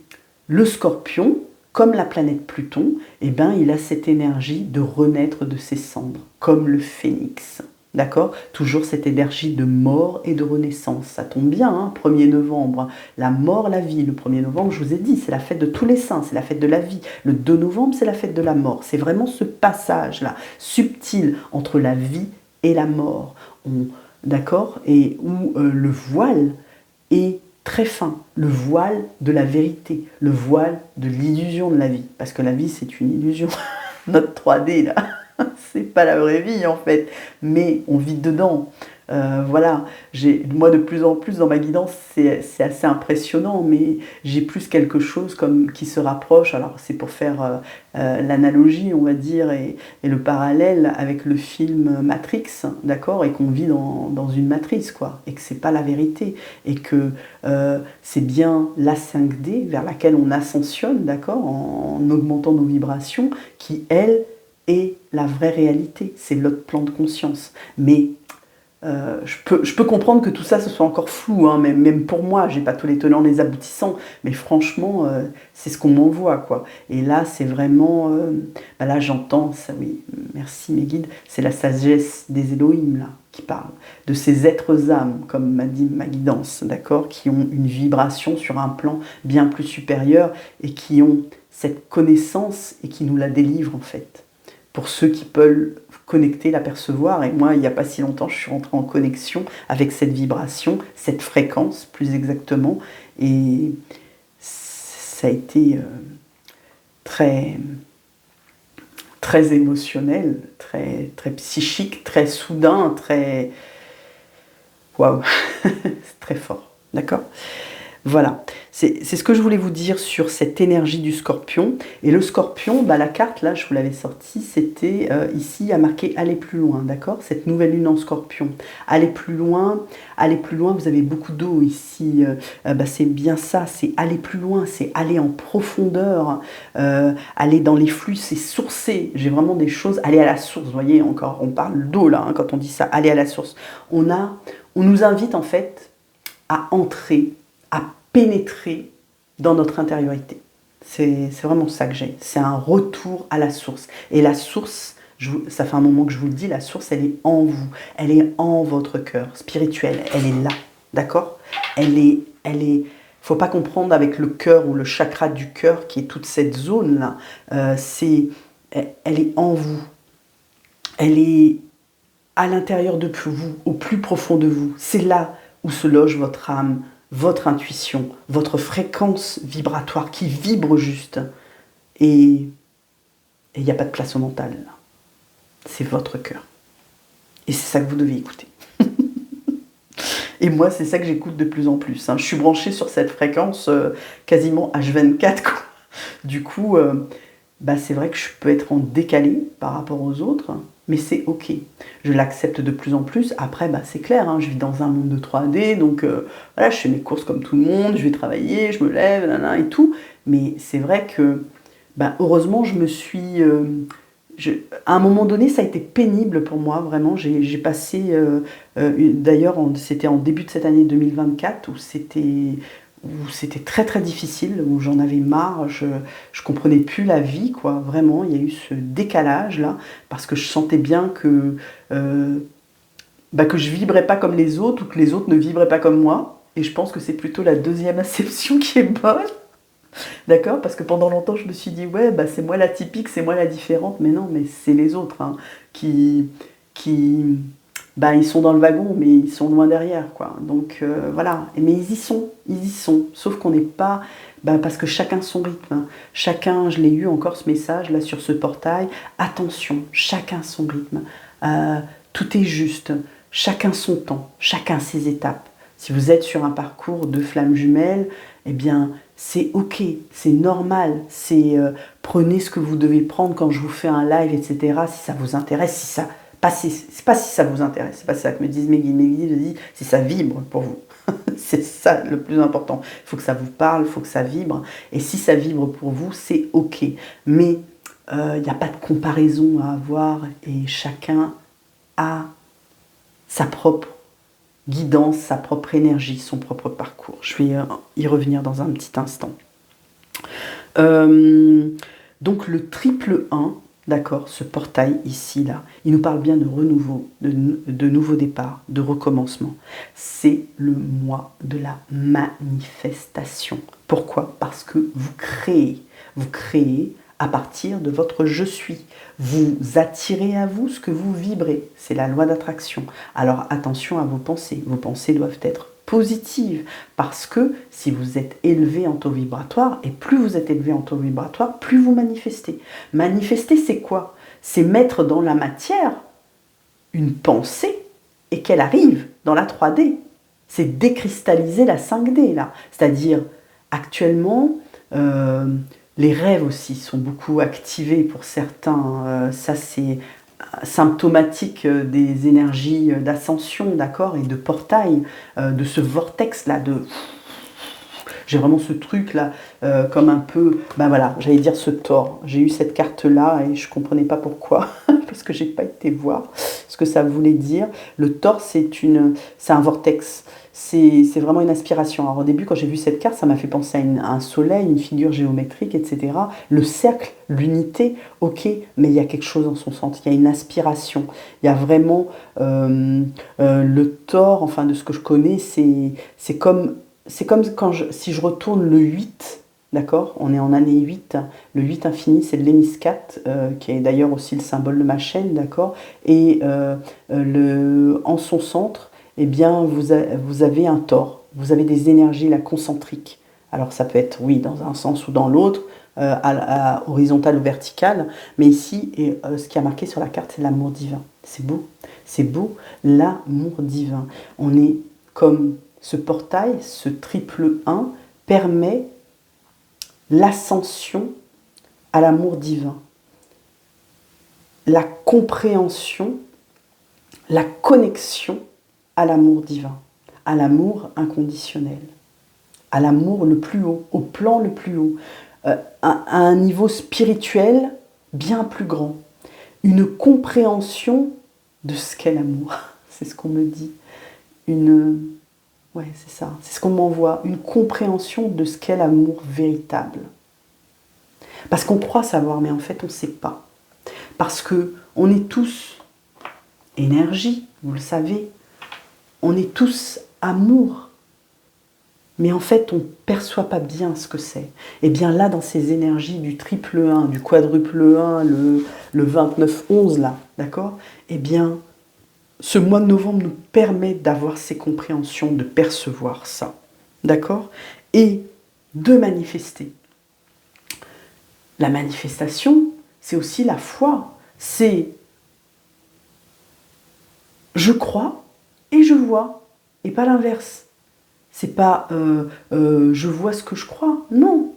le Scorpion, comme la planète Pluton, eh ben, il a cette énergie de renaître de ses cendres, comme le phénix. D'accord? Toujours cette énergie de mort et de renaissance. Ça tombe bien, hein, 1er novembre. La mort, la vie. Le 1er novembre, je vous ai dit, c'est la fête de tous les saints, c'est la fête de la vie. Le 2 novembre, c'est la fête de la mort. C'est vraiment ce passage-là, subtil, entre la vie et la mort. D'accord? Et où le voile est très fin. Le voile de la vérité. Le voile de l'illusion de la vie. Parce que la vie, c'est une illusion. Notre 3D, là. C'est pas la vraie vie en fait, mais on vit dedans. Voilà, moi de plus en plus dans ma guidance, c'est assez impressionnant, mais j'ai plus quelque chose qui se rapproche. Alors c'est pour faire l'analogie, on va dire, et le parallèle avec le film Matrix, d'accord, et qu'on vit dans une matrice, quoi, et que c'est pas la vérité, et que c'est bien la 5D vers laquelle on ascensionne, d'accord, en augmentant nos vibrations, qui elle est la vraie réalité, c'est l'autre plan de conscience. Mais je peux comprendre que tout ça, ce soit encore flou, hein, même pour moi, j'ai pas tous les tenants, les aboutissants, mais franchement, c'est ce qu'on m'envoie, quoi. Et là, c'est vraiment, là j'entends, ça, oui, merci mes guides, c'est la sagesse des Elohim, là, qui parle, de ces êtres âmes, comme m'a dit ma guidance, d'accord, qui ont une vibration sur un plan bien plus supérieur, et qui ont cette connaissance, et qui nous la délivrent, en fait. Pour ceux qui peuvent connecter, l'apercevoir. Et moi, il n'y a pas si longtemps, je suis rentrée en connexion avec cette vibration, cette fréquence, plus exactement. Et ça a été très, très émotionnel, très, très psychique, très soudain, très... Waouh. C'est très fort, d'accord ? Voilà, c'est ce que je voulais vous dire sur cette énergie du Scorpion. Et le Scorpion, la carte, là, je vous l'avais sortie, c'était ici à marquer « Aller plus loin », d'accord? Cette nouvelle lune en Scorpion. Aller plus loin, vous avez beaucoup d'eau ici. C'est bien ça, c'est aller plus loin, c'est aller en profondeur, aller dans les flux, c'est sourcer. J'ai vraiment des choses, aller à la source, vous voyez, encore, on parle d'eau, là, hein, quand on dit ça, aller à la source. On nous invite, en fait, à entrer, à pénétrer dans notre intériorité. C'est vraiment ça que j'ai. C'est un retour à la source. Et la source, Ça fait un moment que je vous le dis, la source, elle est en vous. Elle est en votre cœur spirituel. Elle est là, d'accord? Faut pas comprendre avec le cœur ou le chakra du cœur qui est toute cette zone-là. Elle est en vous. Elle est à l'intérieur de vous, au plus profond de vous. C'est là où se loge votre âme, votre intuition, votre fréquence vibratoire qui vibre juste. Et il n'y a pas de place au mental, là. C'est votre cœur. Et c'est ça que vous devez écouter. Et moi, c'est ça que j'écoute de plus en plus. Hein. Je suis branchée sur cette fréquence quasiment H24, quoi. Du coup, c'est vrai que je peux être en décalé par rapport aux autres, mais c'est ok. Je l'accepte de plus en plus. Après, c'est clair, hein, je vis dans un monde de 3D, donc voilà, je fais mes courses comme tout le monde, je vais travailler, je me lève, et tout. Mais c'est vrai que, heureusement, je me suis... à un moment donné, ça a été pénible pour moi, vraiment. J'ai passé, d'ailleurs, c'était en début de cette année 2024, où c'était très très difficile, où j'en avais marre, je comprenais plus la vie, quoi. Vraiment, il y a eu ce décalage-là, parce que je sentais bien que je vibrais pas comme les autres, ou que les autres ne vibraient pas comme moi. Et je pense que c'est plutôt la deuxième acception qui est bonne. D'accord? Parce que pendant longtemps, je me suis dit, ouais, c'est moi la typique, c'est moi la différente. Mais non, mais c'est les autres, hein, qui ils sont dans le wagon, mais ils sont loin derrière, quoi. Donc voilà. Mais ils y sont, ils y sont. Sauf qu'on n'est pas... parce que chacun son rythme. Hein. Chacun, je l'ai eu encore ce message, là, sur ce portail. Attention, chacun son rythme. Tout est juste. Chacun son temps. Chacun ses étapes. Si vous êtes sur un parcours de flammes jumelles, eh bien, c'est ok, c'est normal. Prenez ce que vous devez prendre quand je vous fais un live, etc. Si ça vous intéresse, c'est pas si ça vous intéresse, c'est pas ça que me disent mes guides. Mes guides me disent si ça vibre pour vous. C'est ça le plus important. Il faut que ça vous parle, il faut que ça vibre. Et si ça vibre pour vous, c'est ok. Mais il n'y a pas de comparaison à avoir et chacun a sa propre guidance, sa propre énergie, son propre parcours. Je vais y revenir dans un petit instant. Donc le triple 1, d'accord, ce portail ici, là, il nous parle bien de renouveau, de nouveau départ, de recommencement. C'est le mois de la manifestation. Pourquoi? Parce que vous créez à partir de votre je suis. Vous attirez à vous ce que vous vibrez. C'est la loi d'attraction. Alors attention à vos pensées. Vos pensées doivent être positives. Parce que si vous êtes élevé en taux vibratoire, et plus vous êtes élevé en taux vibratoire, plus vous manifestez. Manifester, c'est quoi? C'est mettre dans la matière une pensée et qu'elle arrive dans la 3D. C'est décristalliser la 5D, là. C'est-à-dire, actuellement... les rêves aussi sont beaucoup activés pour certains. Ça, c'est symptomatique des énergies d'ascension, d'accord, et de portail, de ce vortex-là, j'ai vraiment ce truc-là, comme un peu, voilà, j'allais dire ce tort. J'ai eu cette carte-là et je ne comprenais pas pourquoi, parce que j'ai pas été voir ce que ça voulait dire. Le tort, c'est un vortex. C'est vraiment une aspiration. Alors au début, quand j'ai vu cette carte, ça m'a fait penser à un soleil, une figure géométrique, etc. Le cercle, l'unité, ok, mais il y a quelque chose dans son centre. Il y a une aspiration. Il y a vraiment le tort, enfin de ce que je connais, c'est comme quand si je retourne le 8, d'accord, on est en année 8, le 8 infini, c'est de l'hémiscate, qui est d'ailleurs aussi le symbole de ma chaîne, d'accord, et en son centre, eh bien, vous avez un tore, vous avez des énergies là, concentriques. Alors ça peut être, oui, dans un sens ou dans l'autre, à horizontal ou vertical, mais ici, ce qui a marqué sur la carte, c'est l'amour divin. C'est beau, l'amour divin. On est comme ce portail, ce triple 1, permet l'ascension à l'amour divin, la compréhension, la connexion à l'amour divin, à l'amour inconditionnel, à l'amour le plus haut, au plan le plus haut, à un niveau spirituel bien plus grand, une compréhension de ce qu'est l'amour, c'est ce qu'on me dit, ouais, c'est ça, c'est ce qu'on m'envoie, une compréhension de ce qu'est l'amour véritable. Parce qu'on croit savoir, mais en fait on ne sait pas. Parce que on est tous énergie, vous le savez. On est tous amour. Mais en fait, on ne perçoit pas bien ce que c'est. Et bien là, dans ces énergies du triple 1, du quadruple 1, le 29-11, là, d'accord? Eh bien, ce mois de novembre nous permet d'avoir ces compréhensions, de percevoir ça, d'accord? Et de manifester. La manifestation, c'est aussi la foi. C'est je crois et je vois, et pas l'inverse. C'est pas je vois ce que je crois. Non,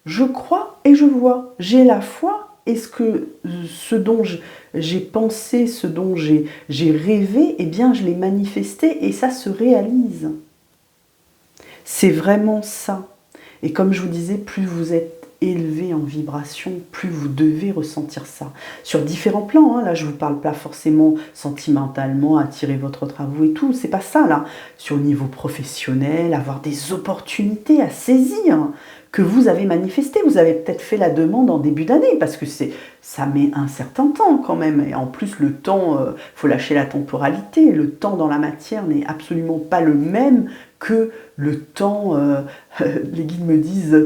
je crois et je vois. J'ai la foi et ce dont j'ai pensé, ce dont j'ai rêvé, eh bien je l'ai manifesté et ça se réalise. C'est vraiment ça. Et comme je vous disais, plus vous êtes élevé en vibration, plus vous devez ressentir ça. Sur différents plans, hein, là je ne vous parle pas forcément sentimentalement, attirer votre travail et tout, c'est pas ça là. Sur le niveau professionnel, avoir des opportunités à saisir que vous avez manifestées. Vous avez peut-être fait la demande en début d'année, parce que ça met un certain temps quand même. Et en plus, le temps, faut lâcher la temporalité. Le temps dans la matière n'est absolument pas le même que le temps, les guides me disent,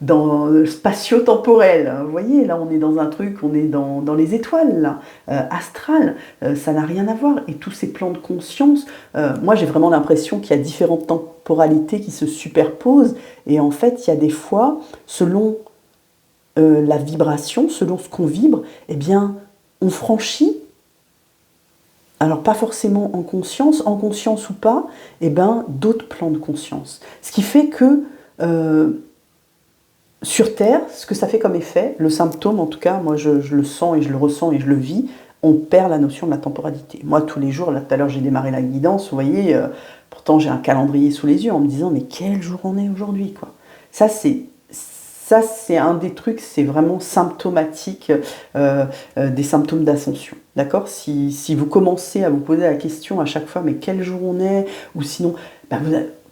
dans le spatio-temporel. Vous voyez, là on est dans un truc, on est dans les étoiles, là, astral, ça n'a rien à voir. Et tous ces plans de conscience, moi j'ai vraiment l'impression qu'il y a différentes temporalités qui se superposent. Et en fait, il y a des fois, selon la vibration, selon ce qu'on vibre, eh bien, on franchit. Alors pas forcément en conscience ou pas, eh ben, d'autres plans de conscience. Ce qui fait que sur Terre, ce que ça fait comme effet, le symptôme en tout cas, moi je le sens et je le ressens et je le vis, on perd la notion de la temporalité. Moi tous les jours, là tout à l'heure j'ai démarré la guidance, vous voyez, pourtant j'ai un calendrier sous les yeux en me disant mais quel jour on est aujourd'hui quoi. Ça c'est un des trucs, c'est vraiment symptomatique des symptômes d'ascension. D'accord, si vous commencez à vous poser la question à chaque fois, mais quel jour on est, ou sinon, ben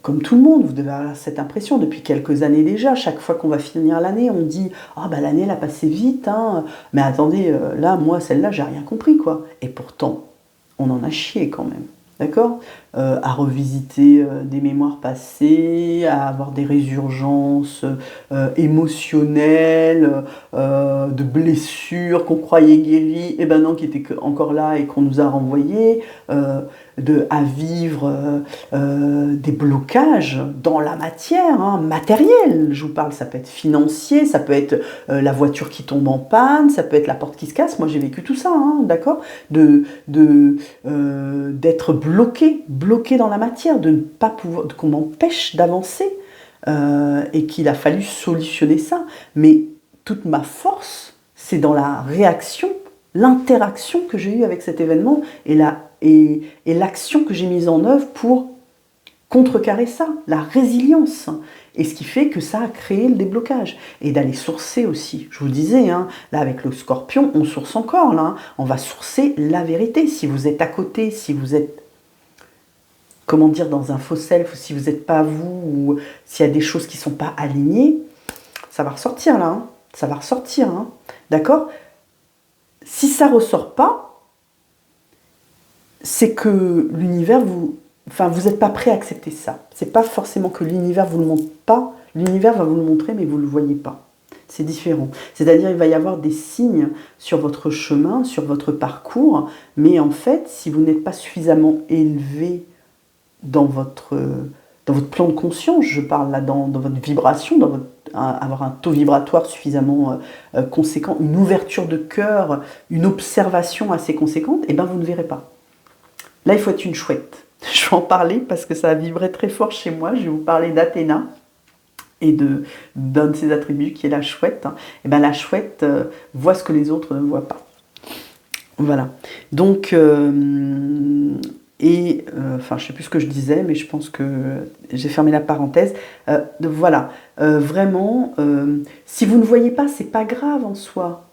comme tout le monde, vous devez avoir cette impression depuis quelques années déjà, chaque fois qu'on va finir l'année, on dit « Ah, ben l'année, elle a passé vite, hein. Mais attendez, là, moi, celle-là, j'ai rien compris, quoi. » Et pourtant, on en a chié quand même. D'accord, à revisiter des mémoires passées, à avoir des résurgences émotionnelles, de blessures qu'on croyait guéries, et ben non, qui étaient encore là et qu'on nous a renvoyées, à vivre des blocages dans la matière, hein, matérielle, je vous parle, ça peut être financier, ça peut être la voiture qui tombe en panne, ça peut être la porte qui se casse, moi j'ai vécu tout ça, hein, d'accord, d'être bloqué dans la matière, de ne pas pouvoir, qu'on m'empêche d'avancer, et qu'il a fallu solutionner ça. Mais toute ma force, c'est dans la réaction, l'interaction que j'ai eue avec cet événement et l'action que j'ai mise en œuvre pour contrecarrer ça, la résilience. Et ce qui fait que ça a créé le déblocage. Et d'aller sourcer aussi. Je vous disais, hein, là avec le scorpion, on source encore. Là, hein. On va sourcer la vérité. Si vous êtes à côté, si vous êtes, comment dire, dans un faux self, ou si vous n'êtes pas vous, ou s'il y a des choses qui ne sont pas alignées, ça va ressortir là. Hein. Ça va ressortir. Hein. D'accord ? Si ça ne ressort pas, c'est que l'univers vous... Enfin, vous n'êtes pas prêt à accepter ça. C'est pas forcément que l'univers vous le montre pas. L'univers va vous le montrer, mais vous ne le voyez pas. C'est différent. C'est-à-dire, il va y avoir des signes sur votre chemin, sur votre parcours, mais en fait, si vous n'êtes pas suffisamment élevé dans votre plan de conscience, je parle là dans votre vibration, avoir un taux vibratoire suffisamment conséquent, une ouverture de cœur, une observation assez conséquente, et ben vous ne verrez pas. Là, il faut être une chouette. Je vais en parler parce que ça a vibré très fort chez moi. Je vais vous parler d'Athéna et d'un de ses attributs qui est la chouette. Et ben la chouette voit ce que les autres ne voient pas. Voilà. Donc, enfin, je ne sais plus ce que je disais, mais je pense que j'ai fermé la parenthèse. Voilà. Vraiment, si vous ne voyez pas, c'est pas grave en soi.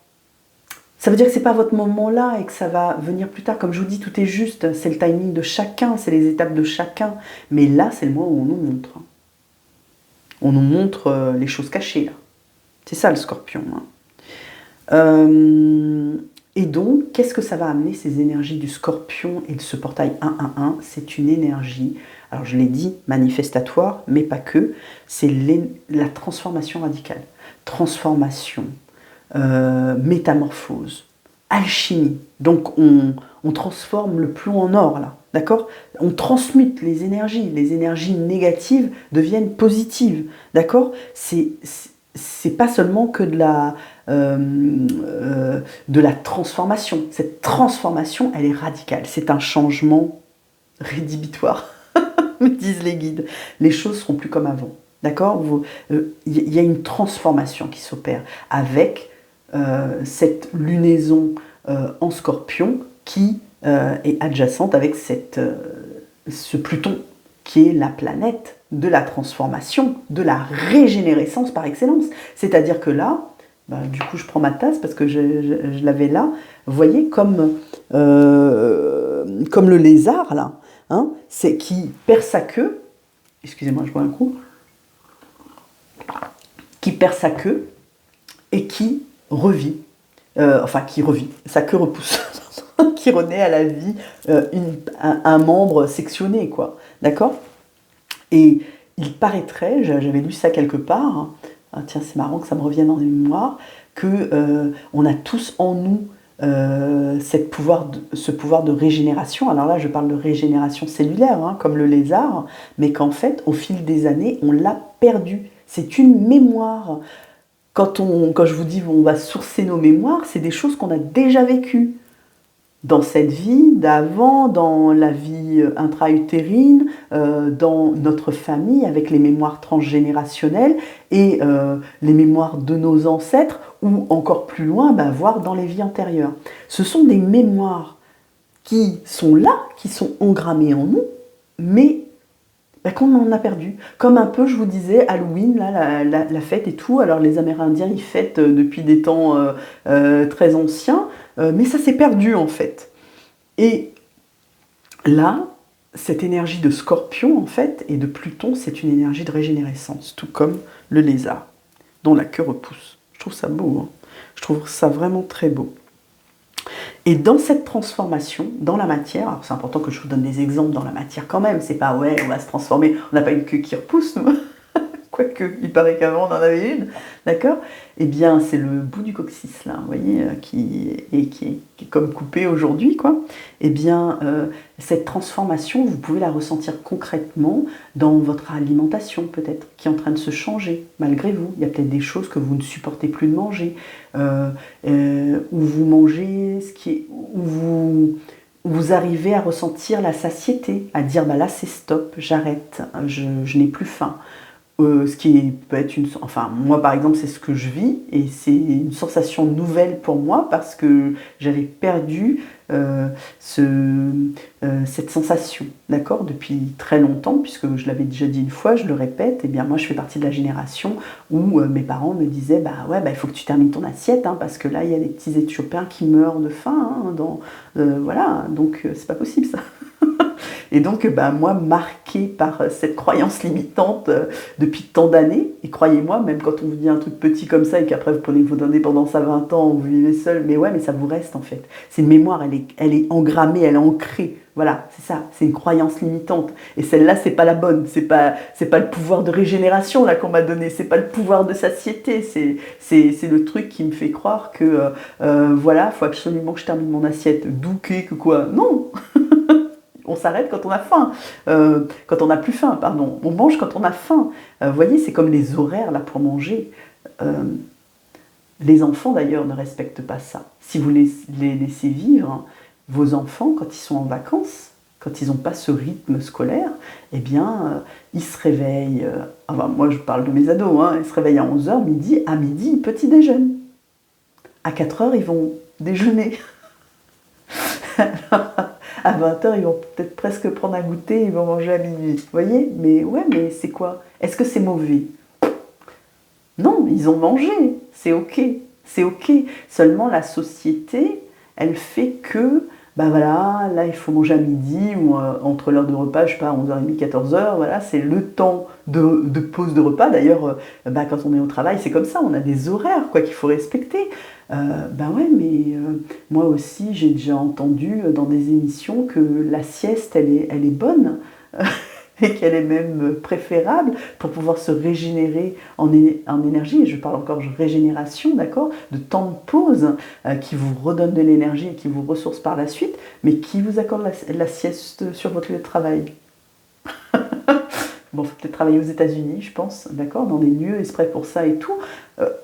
Ça veut dire que ce n'est pas votre moment là et que ça va venir plus tard. Comme je vous dis, tout est juste. C'est le timing de chacun, c'est les étapes de chacun. Mais là, c'est le moment où on nous montre. On nous montre les choses cachées, là. C'est ça le scorpion. Hein. Et donc, qu'est-ce que ça va amener, ces énergies du Scorpion et de ce portail 111? C'est une énergie, alors je l'ai dit, manifestatoire, mais pas que, c'est la transformation radicale. Transformation, métamorphose, alchimie. Donc on transforme le plomb en or, là, d'accord? On transmute les énergies négatives deviennent positives, d'accord? C'est pas seulement que de la transformation. Cette transformation, elle est radicale. C'est un changement rédhibitoire, me disent les guides. Les choses seront plus comme avant. D'accord? Il y a une transformation qui s'opère avec cette lunaison en Scorpion qui est adjacente avec ce Pluton qui est la planète de la transformation, de la régénérescence par excellence. C'est-à-dire que là, bah, du coup je prends ma tasse parce que je l'avais là, vous voyez, comme le lézard là, hein, c'est qui perd sa queue, excusez-moi je bois un coup, qui perd sa queue et qui revit, qui revit, sa queue repousse, qui renaît à la vie un membre sectionné, quoi, d'accord? Et il paraîtrait, j'avais lu ça quelque part, hein, tiens c'est marrant que ça me revienne en mémoire, que on a tous en nous ce pouvoir de régénération. Alors là je parle de régénération cellulaire, hein, comme le lézard, mais qu'en fait au fil des années on l'a perdu. C'est une mémoire. Quand je vous dis on va sourcer nos mémoires, c'est des choses qu'on a déjà vécues. Dans cette vie d'avant, dans la vie intra-utérine, dans notre famille, avec les mémoires transgénérationnelles et les mémoires de nos ancêtres, ou encore plus loin, voire dans les vies antérieures. Ce sont des mémoires qui sont là, qui sont engrammées en nous, mais qu'on en a perdu. Comme un peu, je vous disais, Halloween, là, la fête et tout. Alors les Amérindiens, ils fêtent depuis des temps très anciens, mais ça s'est perdu en fait. Et là, cette énergie de Scorpion en fait et de Pluton, c'est une énergie de régénérescence, tout comme le lézard, dont la queue repousse. Je trouve ça beau, hein. Je trouve ça vraiment très beau. Et dans cette transformation, dans la matière, alors c'est important que je vous donne des exemples dans la matière quand même, c'est pas ouais, on va se transformer, on n'a pas une queue qui repousse, nous. Quoique, il paraît qu'avant on en avait une, d'accord? Eh bien, c'est le bout du coccyx, là, vous voyez, qui est comme coupé aujourd'hui, quoi. Eh bien, cette transformation, vous pouvez la ressentir concrètement dans votre alimentation, peut-être, qui est en train de se changer, malgré vous. Il y a peut-être des choses que vous ne supportez plus de manger, où vous mangez où vous arrivez à ressentir la satiété, à dire, là, c'est stop, j'arrête, je n'ai plus faim. Ce qui peut être moi par exemple c'est ce que je vis et c'est une sensation nouvelle pour moi parce que j'avais perdu cette sensation, d'accord, depuis très longtemps, puisque je l'avais déjà dit une fois, je le répète, et bien moi je fais partie de la génération où mes parents me disaient il faut que tu termines ton assiette, hein, parce que là il y a des petits Éthiopiens qui meurent de faim, hein, voilà, donc c'est pas possible ça. Et donc, moi, marquée par cette croyance limitante depuis tant d'années, et croyez-moi, même quand on vous dit un truc petit comme ça, et qu'après vous prenez votre indépendance à 20 ans, vous vivez seul, mais ouais, mais ça vous reste en fait. C'est une mémoire, elle est engrammée, elle est ancrée. Voilà, c'est ça, c'est une croyance limitante. Et celle-là, c'est pas la bonne, c'est pas le pouvoir de régénération là qu'on m'a donné, c'est pas le pouvoir de satiété, c'est le truc qui me fait croire que, voilà, faut absolument que je termine mon assiette. Douquet, que quoi? Non. On s'arrête quand on a faim, quand on n'a plus faim, pardon. On mange quand on a faim. Vous voyez, c'est comme les horaires là pour manger. Les enfants d'ailleurs ne respectent pas ça. Si vous les laissez vivre, hein, vos enfants, quand ils sont en vacances, quand ils n'ont pas ce rythme scolaire, eh bien, ils se réveillent, moi je parle de mes ados, hein, ils se réveillent à 11h, midi, à midi, petit déjeune. À 4h, ils vont déjeuner. À 20h, ils vont peut-être presque prendre un goûter, ils vont manger à minuit. Vous voyez? Mais ouais, mais c'est quoi? Est-ce que c'est mauvais? Non, ils ont mangé, c'est ok. C'est ok. Seulement la société, elle fait que bah voilà, là il faut manger à midi ou entre l'heure de repas, je sais pas, 11h30, 14h, voilà, c'est le temps de pause de repas. D'ailleurs, bah, quand on est au travail, c'est comme ça, on a des horaires quoi qu'il faut respecter. Ben ouais, mais moi aussi, j'ai déjà entendu dans des émissions que la sieste, elle est bonne. Et qu'elle est même préférable pour pouvoir se régénérer en énergie, et je parle encore de régénération, d'accord, de temps de pause qui vous redonne de l'énergie et qui vous ressource par la suite, mais qui vous accorde la sieste sur votre lieu de travail. Bon, il faut peut-être travailler aux États-Unis, je pense, d'accord, dans des lieux exprès pour ça et tout.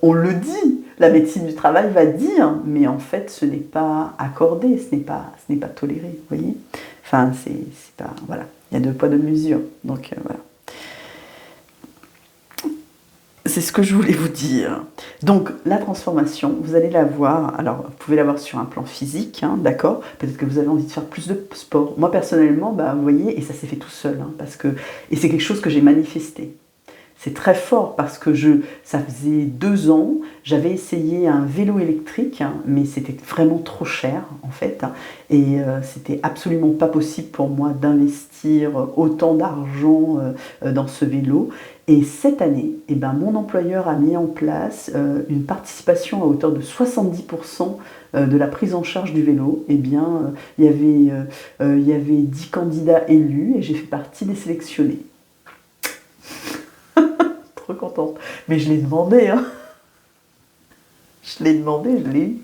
On le dit, la médecine du travail va dire, mais en fait, ce n'est pas accordé, ce n'est pas toléré, vous voyez. Enfin, c'est pas, voilà, il y a deux poids deux mesures, donc voilà. C'est ce que je voulais vous dire. Donc, la transformation, vous allez la voir. Alors, vous pouvez la voir sur un plan physique, hein, d'accord. Peut-être que vous avez envie de faire plus de sport. Moi, personnellement, bah, vous voyez, et ça s'est fait tout seul, hein, et c'est quelque chose que j'ai manifesté. C'est très fort parce que ça faisait 2 ans, j'avais essayé un vélo électrique, hein, mais c'était vraiment trop cher en fait, hein, et c'était absolument pas possible pour moi d'investir autant d'argent dans ce vélo. Et cette année, eh ben, mon employeur a mis en place une participation à hauteur de 70% de la prise en charge du vélo. Eh bien, il y avait 10 candidats élus et j'ai fait partie des sélectionnés. Trop contente. Mais je l'ai demandé, hein. Je l'ai demandé, je l'ai eu.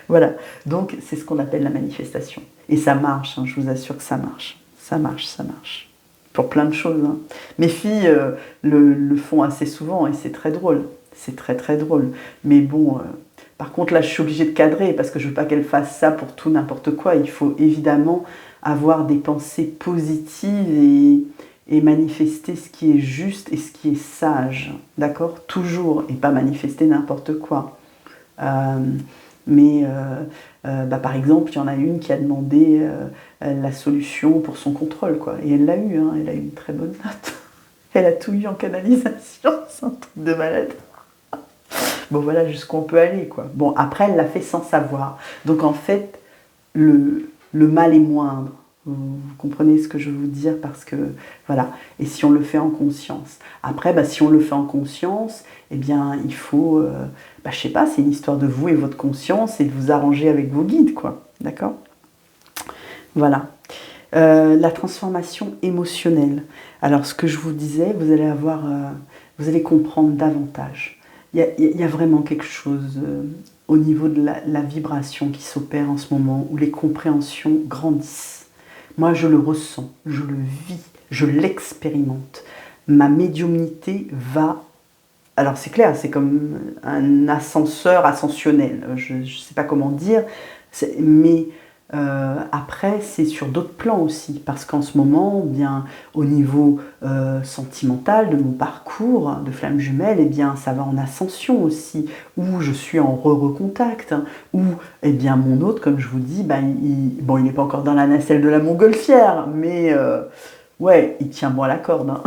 Voilà. Donc, c'est ce qu'on appelle la manifestation. Et ça marche, hein, je vous assure que ça marche. Ça marche, ça marche. Pour plein de choses, hein. Mes filles le font assez souvent et c'est très drôle. C'est très très drôle. Mais bon, par contre, là, je suis obligée de cadrer parce que je veux pas qu'elles fassent ça pour tout n'importe quoi. Il faut évidemment avoir des pensées positives et manifester ce qui est juste et ce qui est sage, d'accord? Toujours, et pas manifester n'importe quoi. Euh, bah, par exemple, il y en a une qui a demandé la solution pour son contrôle, quoi. Et elle l'a eu, hein, elle a eu une très bonne note. Elle a tout eu en canalisation, c'est un truc de malade. Bon, voilà jusqu'où on peut aller, quoi. Bon, après, elle l'a fait sans savoir. Donc, en fait, le mal est moindre. Vous comprenez ce que je veux vous dire parce que, voilà, et si on le fait en conscience. Après, bah, si on le fait en conscience, eh bien, il faut, bah, je sais pas, c'est une histoire de vous et votre conscience et de vous arranger avec vos guides, quoi. D'accord? Voilà. La transformation émotionnelle. Alors, ce que je vous disais, vous allez comprendre davantage. Il y a vraiment quelque chose au niveau de la vibration qui s'opère en ce moment, où les compréhensions grandissent. Moi, je le ressens, je le vis, je l'expérimente. Ma médiumnité va... Alors, c'est clair, c'est comme un ascenseur ascensionnel. Je ne sais pas comment dire, mais après, c'est sur d'autres plans aussi, parce qu'en ce moment, eh bien, au niveau sentimental de mon parcours de flamme jumelle, eh bien, ça va en ascension aussi, où je suis en re-recontact, où eh bien, mon hôte, comme je vous dis, bah, bon, il n'est pas encore dans la nacelle de la montgolfière, mais ouais, il tient bon à la corde, hein.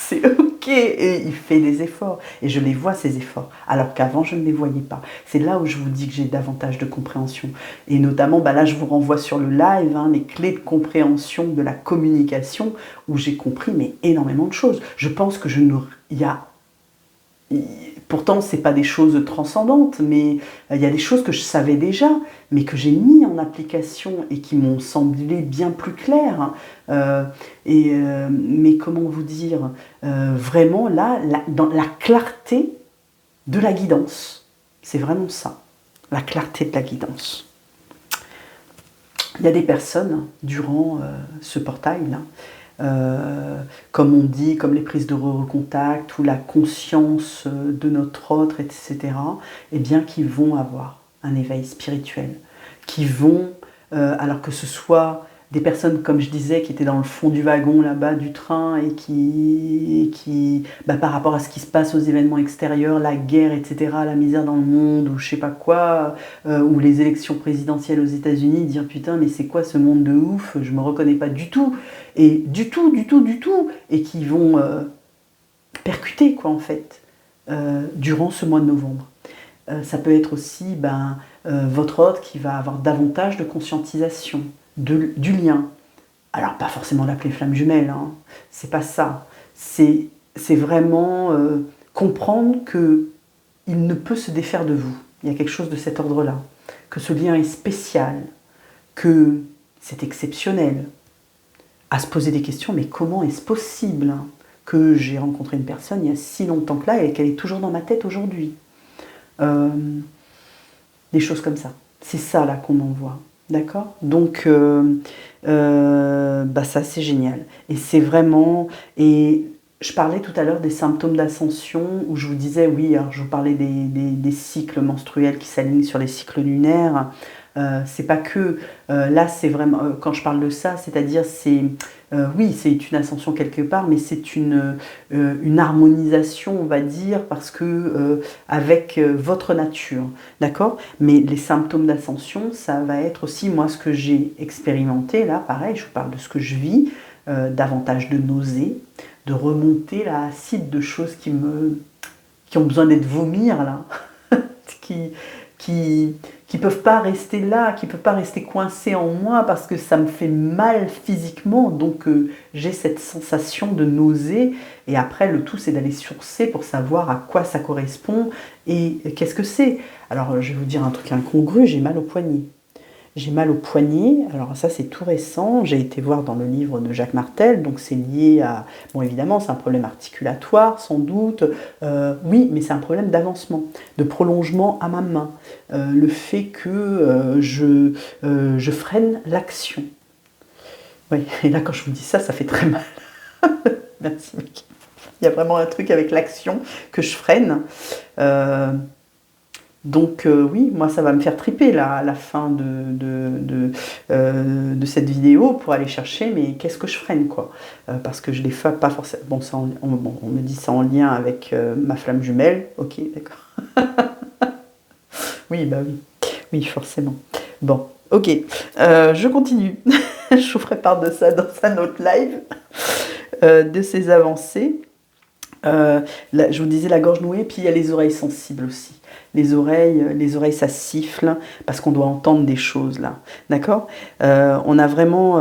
C'est ok, et il fait des efforts, et je les vois ces efforts, alors qu'avant je ne les voyais pas. C'est là où je vous dis que j'ai davantage de compréhension, et notamment, bah là je vous renvoie sur le live, hein, les clés de compréhension de la communication, où j'ai compris mais énormément de choses. Je pense que il y a pourtant, ce n'est pas des choses transcendantes, mais il y a des choses que je savais déjà, mais que j'ai mis en application et qui m'ont semblé bien plus claires. Mais comment vous dire, vraiment là, dans la clarté de la guidance. C'est vraiment ça, la clarté de la guidance. Il y a des personnes, durant ce portail-là, comme on dit, comme les prises de recontact ou la conscience de notre autre, etc., eh bien, qui vont avoir un éveil spirituel, qui vont, alors que ce soit des personnes, comme je disais, qui étaient dans le fond du wagon là-bas du train et qui bah, par rapport à ce qui se passe aux événements extérieurs, la guerre, etc., la misère dans le monde, ou je sais pas quoi, ou les élections présidentielles aux États-Unis, dire putain, mais c'est quoi ce monde de ouf, je me reconnais pas du tout, et du tout, et qui vont percuter, quoi, en fait, durant ce mois de novembre. Ça peut être aussi votre hôte qui va avoir davantage de conscientisation, du lien. Alors, pas forcément l'appeler flamme jumelle, hein, c'est pas ça. C'est vraiment comprendre qu'il ne peut se défaire de vous. Il y a quelque chose de cet ordre-là. Que ce lien est spécial, que c'est exceptionnel. À se poser des questions, mais comment est-ce possible que j'ai rencontré une personne il y a si longtemps que là et qu'elle est toujours dans ma tête aujourd'hui? Des choses comme ça. C'est ça là qu'on en voit. D'accord? Donc, ça c'est génial. Et c'est vraiment... Et je parlais tout à l'heure des symptômes d'ascension, où je vous disais, oui, alors je vous parlais des cycles menstruels qui s'alignent sur les cycles lunaires. C'est pas que... là, c'est vraiment... quand je parle de ça, c'est-à-dire, oui, c'est une ascension quelque part, mais c'est une harmonisation, on va dire, parce que avec votre nature, d'accord? Mais les symptômes d'ascension, ça va être aussi, moi, ce que j'ai expérimenté, là, pareil, je vous parle de ce que je vis, davantage de nausées, de remonter là, acide, de choses qui ont besoin d'être vomir, là, qui peuvent pas rester là, qui peuvent pas rester coincés en moi parce que ça me fait mal physiquement, donc j'ai cette sensation de nausée, et après le tout c'est d'aller sourcer pour savoir à quoi ça correspond et qu'est-ce que c'est. Alors je vais vous dire un truc incongru, j'ai mal au poignet. J'ai mal au poignet, alors ça c'est tout récent, j'ai été voir dans le livre de Jacques Martel, donc c'est lié à... Bon évidemment c'est un problème articulatoire sans doute, oui mais c'est un problème d'avancement, de prolongement à ma main, le fait que je freine l'action. Oui, et là quand je vous dis ça, ça fait très mal. Merci Mickey. Il y a vraiment un truc avec l'action que je freine. Donc oui, moi ça va me faire triper là, à la fin de cette vidéo pour aller chercher, mais qu'est-ce que je freine quoi, parce que je les fais pas forcément... Bon, ça on me dit ça en lien avec ma flamme jumelle, ok, d'accord. Oui, bah oui, oui, forcément. Bon, ok, je continue. Je vous ferai part de ça dans un autre live, de ces avancées. Là, je vous disais la gorge nouée, puis il y a les oreilles sensibles aussi. Les oreilles ça siffle, parce qu'on doit entendre des choses là, d'accord? On a vraiment...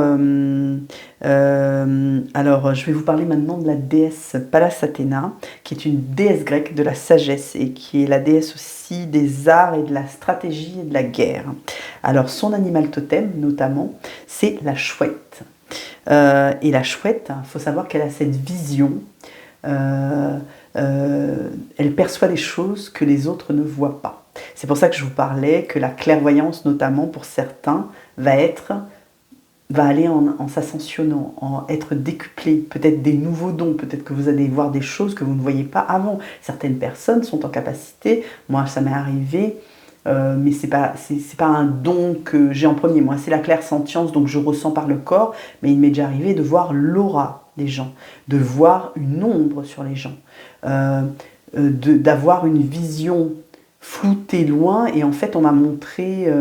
alors, je vais vous parler maintenant de la déesse Pallas Athéna, qui est une déesse grecque de la sagesse, et qui est la déesse aussi des arts et de la stratégie et de la guerre. Alors, son animal totem, notamment, c'est la chouette. Et la chouette, il faut savoir qu'elle a cette vision... elle perçoit des choses que les autres ne voient pas. C'est pour ça que je vous parlais que la clairvoyance, notamment pour certains, va aller en s'ascensionnant, en être décuplée, peut-être des nouveaux dons, peut-être que vous allez voir des choses que vous ne voyez pas avant. Certaines personnes sont en capacité, moi ça m'est arrivé, mais c'est pas un don que j'ai en premier, moi c'est la clairsentience, donc je ressens par le corps, mais il m'est déjà arrivé de voir l'aura des gens, de voir une ombre sur les gens, d'avoir une vision floutée loin, et en fait on m'a montré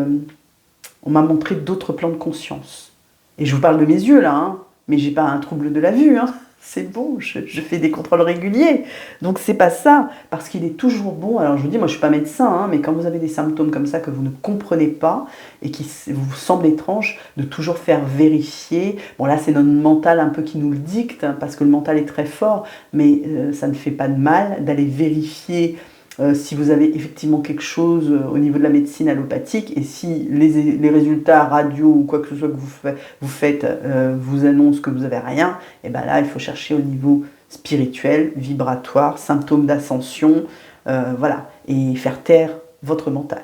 d'autres plans de conscience. Et je vous parle de mes yeux là, hein, mais j'ai pas un trouble de la vue, hein. C'est bon, je fais des contrôles réguliers, donc c'est pas ça, parce qu'il est toujours bon. Alors je vous dis, moi je suis pas médecin, hein, mais quand vous avez des symptômes comme ça que vous ne comprenez pas et qui vous semblent étranges, de toujours faire vérifier. Bon là c'est notre mental un peu qui nous le dicte, hein, parce que le mental est très fort, mais ça ne fait pas de mal d'aller vérifier si vous avez effectivement quelque chose au niveau de la médecine allopathique, et si les résultats radio ou quoi que ce soit que vous faites vous annoncent que vous n'avez rien, et bien là il faut chercher au niveau spirituel, vibratoire, symptômes d'ascension, voilà, et faire taire votre mental.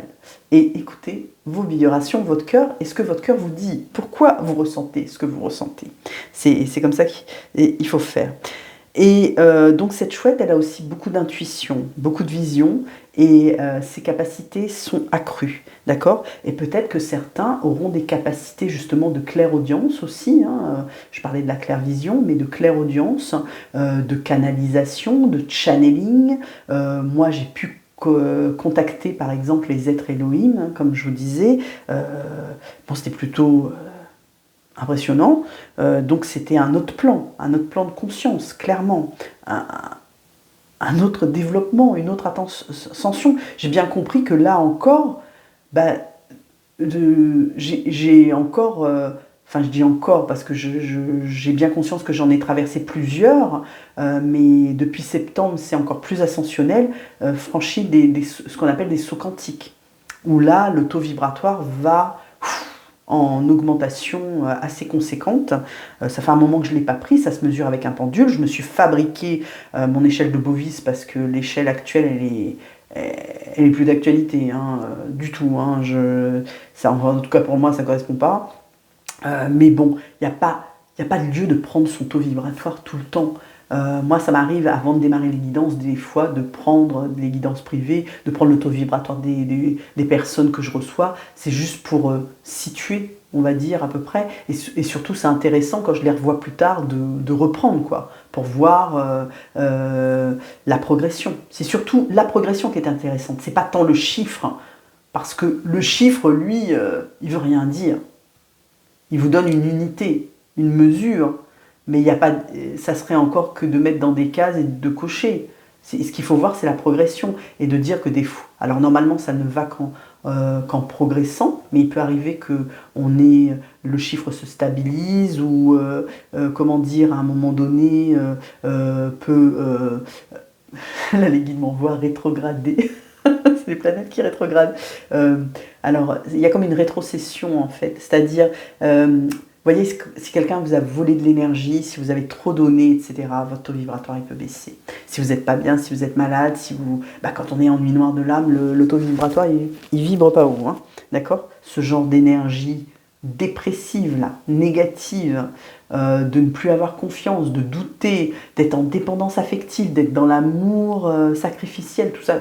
Et écoutez vos vibrations, votre cœur, et ce que votre cœur vous dit, pourquoi vous ressentez ce que vous ressentez. C'est comme ça qu'il faut faire. Et donc cette chouette, elle a aussi beaucoup d'intuition, beaucoup de vision, et ses capacités sont accrues, d'accord? Et peut-être que certains auront des capacités justement de clairaudience aussi, hein, je parlais de la clairvision, mais de clairaudience, de canalisation, de channeling. Moi j'ai pu contacter par exemple les êtres Elohim, hein, comme je vous disais. Bon, c'était plutôt... impressionnant, donc c'était un autre plan de conscience, clairement, un autre développement, une autre ascension. J'ai bien compris que là encore, j'ai encore enfin je dis encore parce que j'ai bien conscience que j'en ai traversé plusieurs, mais depuis septembre c'est encore plus ascensionnel, franchi ce qu'on appelle des sauts quantiques, où là le taux vibratoire va en augmentation assez conséquente. Ça fait un moment que je ne l'ai pas pris, ça se mesure avec un pendule. Je me suis fabriqué mon échelle de Bovis parce que l'échelle actuelle, elle est plus d'actualité, hein, du tout. Hein. En tout cas pour moi, ça ne correspond pas. Mais bon, il n'y a pas de lieu de prendre son taux vibratoire tout le temps. Moi, ça m'arrive, avant de démarrer les guidances, des fois, de prendre les guidances privées, de prendre le taux vibratoire des personnes que je reçois. C'est juste pour situer, on va dire, à peu près. Et surtout, c'est intéressant, quand je les revois plus tard, de reprendre, quoi, pour voir la progression. C'est surtout la progression qui est intéressante. C'est pas tant le chiffre, hein, parce que le chiffre, lui, il veut rien dire. Il vous donne une unité, une mesure, mais il y a pas, ça serait encore que de mettre dans des cases et de cocher. Ce qu'il faut voir, c'est la progression et de dire que des fois, alors normalement ça ne va qu'en progressant, mais il peut arriver que le chiffre se stabilise ou comment dire, à un moment donné peut là les guides m'envoient rétrograder. C'est les planètes qui rétrogradent. Alors, il y a comme une rétrocession en fait, c'est-à-dire, vous voyez, si quelqu'un vous a volé de l'énergie, si vous avez trop donné, etc., votre taux vibratoire il peut baisser. Si vous n'êtes pas bien, si vous êtes malade, quand on est en nuit noire de l'âme, le taux vibratoire il vibre pas haut, hein, d'accord? Ce genre d'énergie dépressive, là, négative, de ne plus avoir confiance, de douter, d'être en dépendance affective, d'être dans l'amour sacrificiel, tout ça,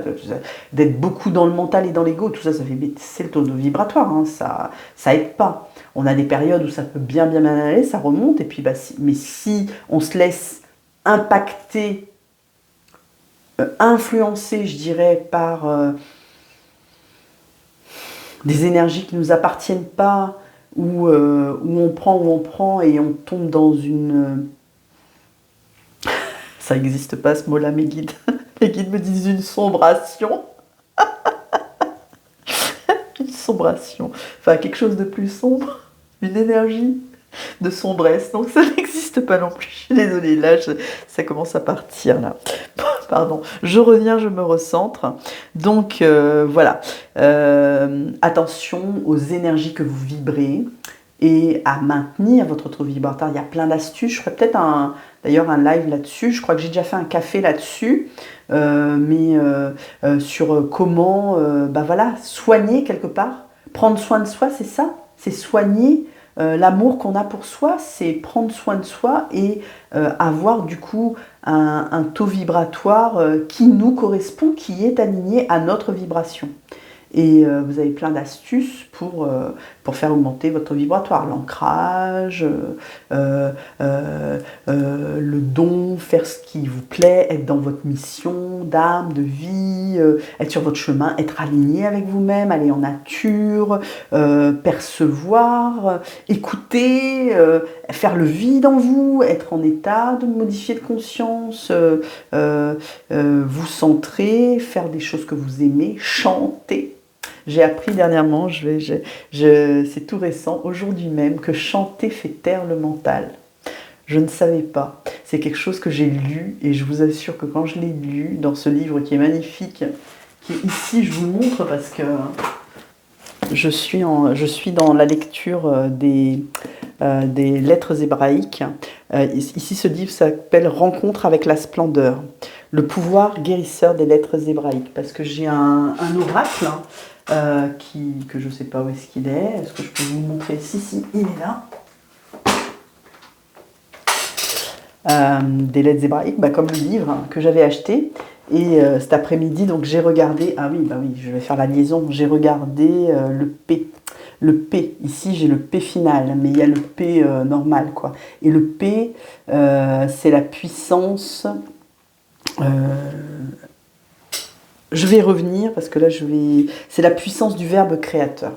d'être beaucoup dans le mental et dans l'ego, tout ça, ça fait baisser le taux vibratoire, hein, ça aide pas. On a des périodes où ça peut bien aller, ça remonte, et puis mais si on se laisse impacter, influencer, je dirais, par des énergies qui ne nous appartiennent pas, où on prend et on tombe dans une... Ça n'existe pas ce mot-là, mes guides. Les guides me disent une sombration. Une sombration. Enfin, quelque chose de plus sombre. Une énergie de sombresse. Donc ça n'existe pas non plus. Je suis désolée, là, ça commence à partir, là. Pardon, je reviens, je me recentre. Donc voilà, attention aux énergies que vous vibrez et à maintenir votre taux vibratoire. Il y a plein d'astuces, je ferai peut-être d'ailleurs un live là-dessus. Je crois que j'ai déjà fait un café là-dessus, mais sur comment voilà, soigner quelque part. Prendre soin de soi, c'est ça, c'est soigner. L'amour qu'on a pour soi, c'est prendre soin de soi et avoir du coup un taux vibratoire qui nous correspond, qui est aligné à notre vibration. Et vous avez plein d'astuces pour faire augmenter votre taux vibratoire. L'ancrage, le don, faire ce qui vous plaît, être dans votre mission d'âme, de vie, être sur votre chemin, être aligné avec vous-même, aller en nature, percevoir, écouter, faire le vide en vous, être en état de modifier de conscience, vous centrer, faire des choses que vous aimez, chanter. J'ai appris dernièrement, c'est tout récent, aujourd'hui même, que chanter fait taire le mental. Je ne savais pas. C'est quelque chose que j'ai lu et je vous assure que quand je l'ai lu dans ce livre qui est magnifique, qui est ici, je vous le montre parce que je suis dans la lecture des lettres hébraïques. Ici, ce livre s'appelle « Rencontre avec la splendeur ». Le pouvoir guérisseur des lettres hébraïques. Parce que j'ai un oracle que je ne sais pas où est-ce qu'il est. Est-ce que je peux vous le montrer? Si, il est là. Des lettres hébraïques, comme le livre que j'avais acheté. Et cet après-midi, donc j'ai regardé... Ah oui, je vais faire la liaison. J'ai regardé le P. Le P, ici j'ai le P final, mais il y a le P normal, quoi. Et le P, c'est la puissance... je vais revenir, parce que là c'est la puissance du verbe créateur.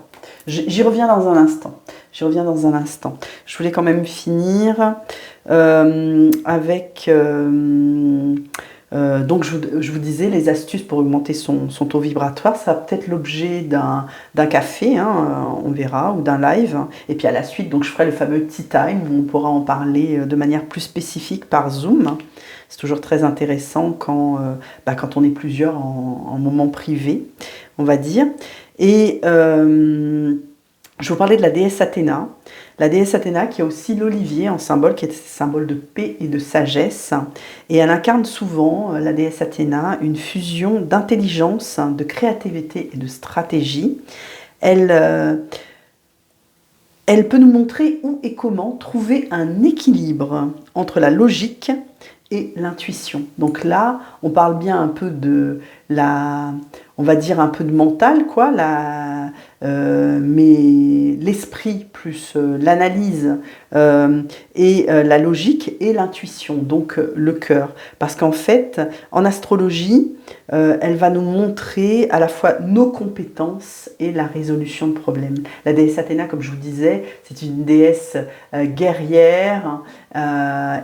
J'y reviens dans un instant. Je voulais quand même finir avec Donc je vous disais, les astuces pour augmenter son taux vibratoire, ça va peut-être l'objet d'un café, hein, on verra, ou d'un live. Et puis à la suite, donc je ferai le fameux tea time où on pourra en parler de manière plus spécifique par Zoom. C'est toujours très intéressant quand on est plusieurs en moment privé, on va dire. Et je vous parlais de la déesse Athéna. La déesse Athéna qui a aussi l'olivier en symbole, qui est symbole de paix et de sagesse. Et elle incarne souvent, la déesse Athéna, une fusion d'intelligence, de créativité et de stratégie. Elle peut nous montrer où et comment trouver un équilibre entre la logique et l'intuition. Donc là, on parle bien un peu de on va dire un peu de mental, quoi, mais l'esprit plus l'analyse et la logique et l'intuition, donc le cœur. Parce qu'en fait, en astrologie, elle va nous montrer à la fois nos compétences et la résolution de problèmes. La déesse Athéna, comme je vous disais, c'est une déesse guerrière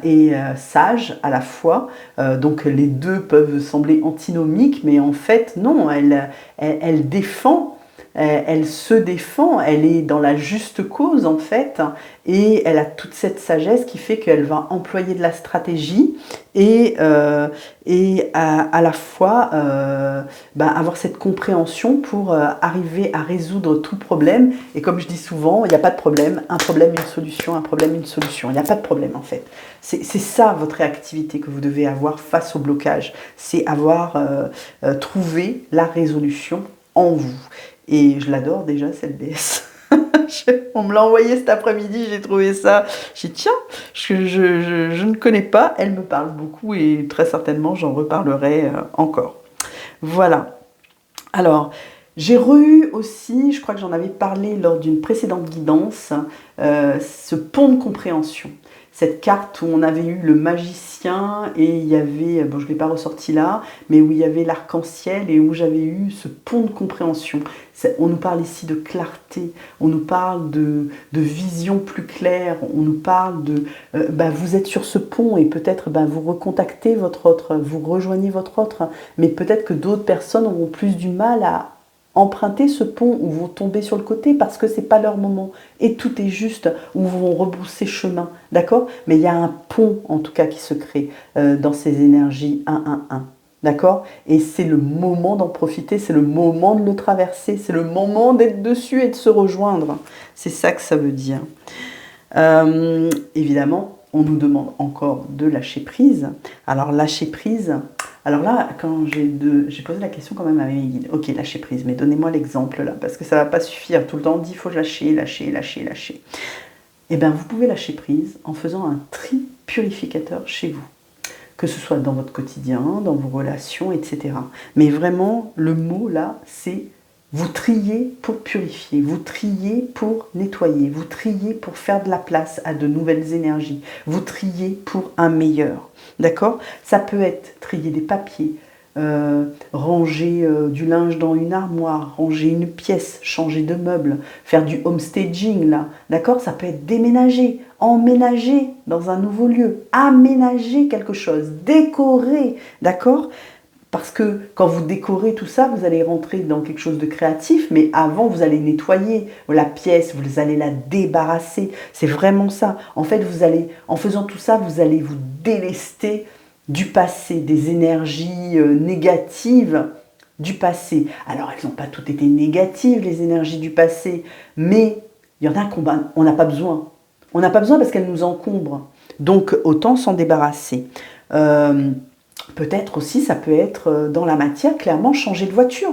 et sage à la fois. Donc les deux peuvent sembler antinomiques, mais en fait non, elle défend, elle se défend, elle est dans la juste cause en fait, et elle a toute cette sagesse qui fait qu'elle va employer de la stratégie et à la fois avoir cette compréhension pour arriver à résoudre tout problème. Et comme je dis souvent, il n'y a pas de problème, un problème, une solution, un problème, une solution. Il n'y a pas de problème en fait. C'est ça votre réactivité que vous devez avoir face au blocage. C'est avoir trouvé la résolution en vous. Et je l'adore déjà cette déesse. On me l'a envoyé cet après-midi, j'ai trouvé ça. J'ai dit tiens, je ne connais pas, elle me parle beaucoup et très certainement j'en reparlerai encore. Voilà. Alors, j'ai eu aussi, je crois que j'en avais parlé lors d'une précédente guidance, ce pont de compréhension. Cette carte où on avait eu le magicien et il y avait, bon je ne l'ai pas ressorti là, mais où il y avait l'arc-en-ciel et où j'avais eu ce pont de compréhension. On nous parle ici de clarté, on nous parle de vision plus claire, on nous parle de vous êtes sur ce pont et peut-être vous recontactez votre autre, vous rejoignez votre autre, mais peut-être que d'autres personnes auront plus du mal à emprunter ce pont ou vont tomber sur le côté parce que c'est pas leur moment et tout est juste ou vont rebrousser chemin, d'accord? Mais il y a un pont en tout cas qui se crée dans ces énergies 1-1-1. D'accord? Et c'est le moment d'en profiter, c'est le moment de le traverser, c'est le moment d'être dessus et de se rejoindre. C'est ça que ça veut dire. Évidemment, on nous demande encore de lâcher prise. Alors lâcher prise, alors là, quand j'ai posé la question quand même à mes guides. Ok, lâcher prise, mais donnez-moi l'exemple là, parce que ça ne va pas suffire. Tout le temps on dit il faut lâcher, lâcher, lâcher, lâcher. Eh bien, vous pouvez lâcher prise en faisant un tri purificateur chez vous. Que ce soit dans votre quotidien, dans vos relations, etc. Mais vraiment, le mot là, c'est vous triez pour purifier, vous triez pour nettoyer, vous triez pour faire de la place à de nouvelles énergies, vous triez pour un meilleur. D'accord? Ça peut être trier des papiers, ranger du linge dans une armoire, ranger une pièce, changer de meuble, faire du homestaging là, d'accord? Ça peut être déménager, emménager dans un nouveau lieu, aménager quelque chose, décorer, d'accord? Parce que quand vous décorez tout ça, vous allez rentrer dans quelque chose de créatif, mais avant, vous allez nettoyer la pièce, vous allez la débarrasser. C'est vraiment ça. En fait, en faisant tout ça, vous allez vous délester du passé, des énergies négatives du passé. Alors, elles n'ont pas toutes été négatives, les énergies du passé, mais il y en a qu'on n'a pas besoin. On n'a pas besoin parce qu'elles nous encombrent. Donc, autant s'en débarrasser. Peut-être aussi, ça peut être dans la matière, clairement changer de voiture,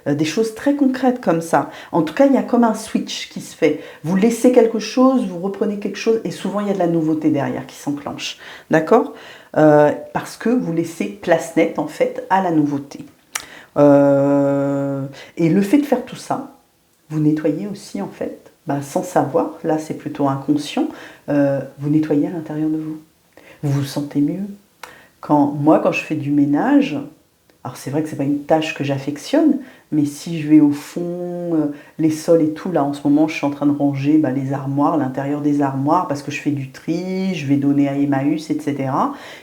des choses très concrètes comme ça. En tout cas, il y a comme un switch qui se fait. Vous laissez quelque chose, vous reprenez quelque chose, et souvent il y a de la nouveauté derrière qui s'enclenche. D'accord? Parce que vous laissez place nette, en fait, à la nouveauté. Et le fait de faire tout ça, vous nettoyez aussi, en fait, sans savoir, là c'est plutôt inconscient, vous nettoyez à l'intérieur de vous. Vous vous sentez mieux. Quand je fais du ménage, Alors c'est vrai que c'est pas une tâche que j'affectionne, mais si je vais au fond, les sols et tout, là en ce moment je suis en train de ranger les armoires, l'intérieur des armoires, parce que je fais du tri, je vais donner à Emmaüs, etc.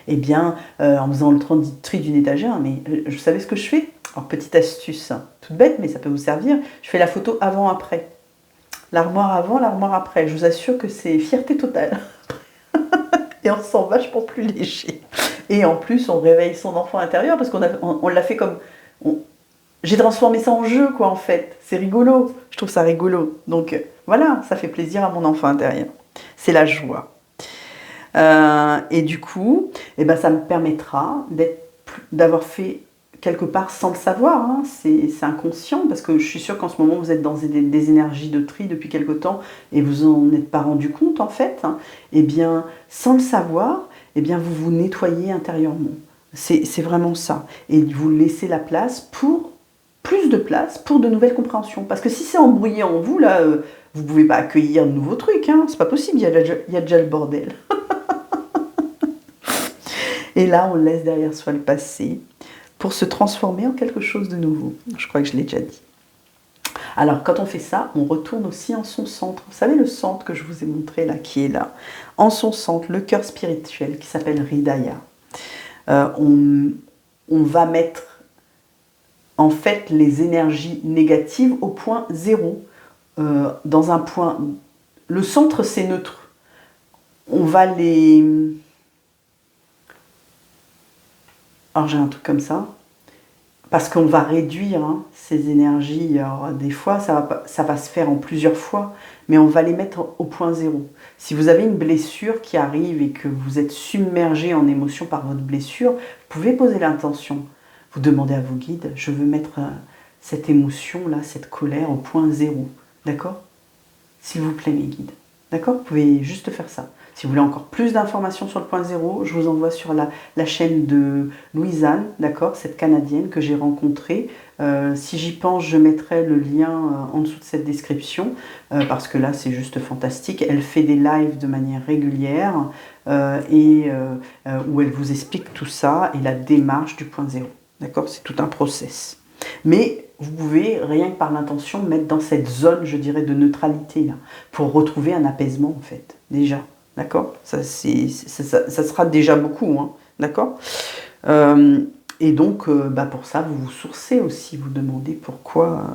Eh bien, en faisant le tri d'une étagère, mais je savais ce que je fais. Alors petite astuce, toute bête, mais ça peut vous servir, je fais la photo avant-après. L'armoire avant, l'armoire après. Je vous assure que c'est fierté totale. Et on se sent vachement plus léger. Et en plus, on réveille son enfant intérieur parce qu'on l'a fait comme... J'ai transformé ça en jeu, quoi, en fait. C'est rigolo. Je trouve ça rigolo. Donc, voilà, ça fait plaisir à mon enfant intérieur. C'est la joie. Et du coup, ça me permettra d'avoir fait quelque part sans le savoir, hein, c'est inconscient, parce que je suis sûre qu'en ce moment vous êtes dans des énergies de tri depuis quelque temps et vous en êtes pas rendu compte en fait, hein, et bien sans le savoir, vous vous nettoyez intérieurement. C'est vraiment ça. Et vous laissez la place pour plus de place pour de nouvelles compréhensions. Parce que si c'est embrouillé en vous, là, vous ne pouvez pas accueillir de nouveaux trucs, hein, c'est pas possible, il y a déjà le bordel. Et là, on laisse derrière soi le passé pour se transformer en quelque chose de nouveau. Je crois que je l'ai déjà dit. Alors, quand on fait ça, on retourne aussi en son centre. Vous savez, le centre que je vous ai montré là, qui est là. En son centre, le cœur spirituel qui s'appelle Hridaya. On va mettre en fait les énergies négatives au point zéro. Dans un point... Le centre, c'est neutre. On va les... Alors j'ai un truc comme ça, parce qu'on va réduire ces énergies. Alors des fois, ça va se faire en plusieurs fois, mais on va les mettre au point zéro. Si vous avez une blessure qui arrive et que vous êtes submergé en émotion par votre blessure, vous pouvez poser l'intention. Vous demandez à vos guides, je veux mettre cette émotion-là, cette colère au point zéro. D'accord? S'il vous plaît, mes guides. D'accord? Vous pouvez juste faire ça. Si vous voulez encore plus d'informations sur le point zéro, je vous envoie sur la chaîne de Louisanne, d'accord, cette Canadienne que j'ai rencontrée. Si j'y pense, je mettrai le lien en dessous de cette description, parce que là, c'est juste fantastique. Elle fait des lives de manière régulière où elle vous explique tout ça et la démarche du point zéro. D'accord? C'est tout un process. Mais vous pouvez, rien que par l'intention, mettre dans cette zone, je dirais, de neutralité, là, pour retrouver un apaisement, en fait, déjà. D'accord? Ça sera déjà beaucoup, hein, d'accord? Et donc, pour ça, vous vous sourcez aussi, vous demandez pourquoi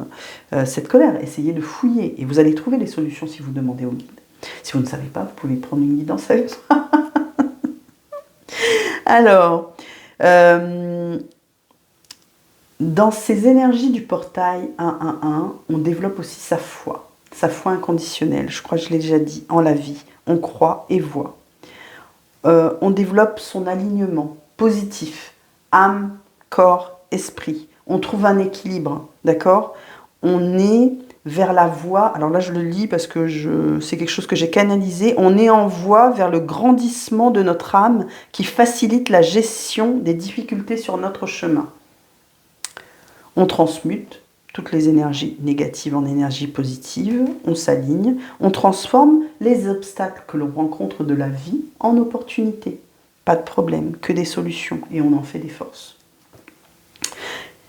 cette colère. Essayez de fouiller et vous allez trouver les solutions si vous demandez au guide. Si vous ne savez pas, vous pouvez prendre une guidance avec moi. Alors, dans ces énergies du portail 111, on développe aussi sa foi inconditionnelle. Je crois que je l'ai déjà dit, en la vie. On croit et voit. On développe son alignement positif, âme, corps, esprit. On trouve un équilibre, d'accord? On est vers la voie, alors là je le lis parce que c'est quelque chose que j'ai canalisé, on est en voie vers le grandissement de notre âme qui facilite la gestion des difficultés sur notre chemin. On transmute toutes les énergies négatives en énergie positive, on s'aligne, on transforme les obstacles que l'on rencontre de la vie en opportunités. Pas de problème, que des solutions, et on en fait des forces.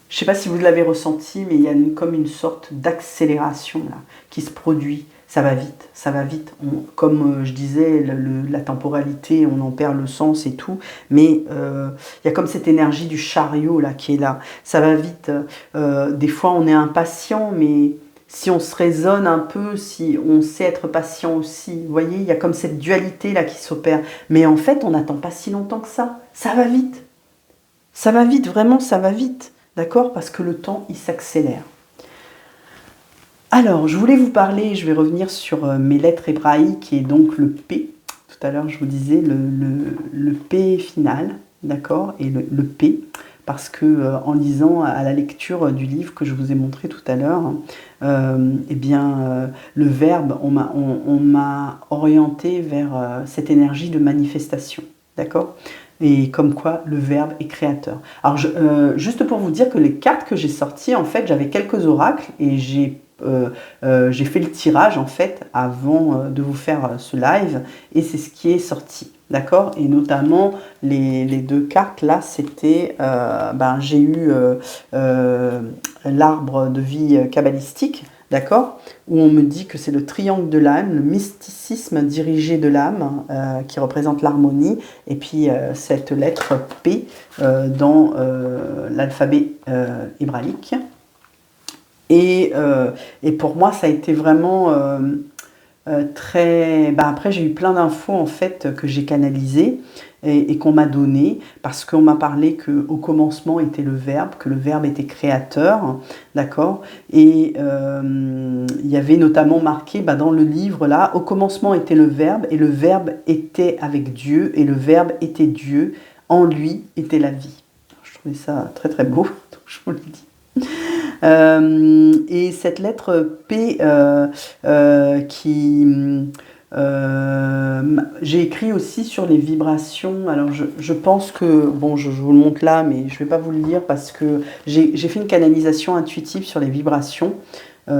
Je ne sais pas si vous l'avez ressenti, mais il y a comme une sorte d'accélération là qui se produit. Ça va vite, ça va vite. Comme je disais, la temporalité, on en perd le sens et tout. Mais il y a comme cette énergie du chariot là qui est là. Ça va vite. Des fois, on est impatient, mais si on se raisonne un peu, si on sait être patient aussi, vous voyez, il y a comme cette dualité là qui s'opère. Mais en fait, on n'attend pas si longtemps que ça. Ça va vite. Ça va vite, vraiment, ça va vite. D'accord? Parce que le temps, il s'accélère. Alors, je voulais vous parler, je vais revenir sur mes lettres hébraïques et donc le P. Tout à l'heure, je vous disais le P final, d'accord? Et le P, parce que en lisant à la lecture du livre que je vous ai montré tout à l'heure, le verbe, on m'a orienté vers cette énergie de manifestation, d'accord? Et comme quoi le verbe est créateur. Alors, juste pour vous dire que les cartes que j'ai sorties, en fait, j'avais quelques oracles et j'ai fait le tirage en fait avant de vous faire ce live et c'est ce qui est sorti. d'accord? Et notamment, les deux cartes, là, c'était, j'ai eu l'arbre de vie kabbalistique, d'accord? Où on me dit que c'est le triangle de l'âme, le mysticisme dirigé de l'âme, qui représente l'harmonie, et puis cette lettre P dans l'alphabet hébraïque. Et pour moi, ça a été vraiment très... après, j'ai eu plein d'infos en fait que j'ai canalisées et qu'on m'a donné parce qu'on m'a parlé qu'au commencement était le Verbe, que le Verbe était créateur, d'accord? Et il y avait notamment marqué dans le livre là, au commencement était le Verbe et le Verbe était avec Dieu et le Verbe était Dieu, en lui était la vie. Je trouvais ça très très beau, donc je vous le dis. Et cette lettre P j'ai écrit aussi sur les vibrations. Alors je pense que, bon, je vous le montre là, mais je ne vais pas vous le lire parce que j'ai fait une canalisation intuitive sur les vibrations. C'est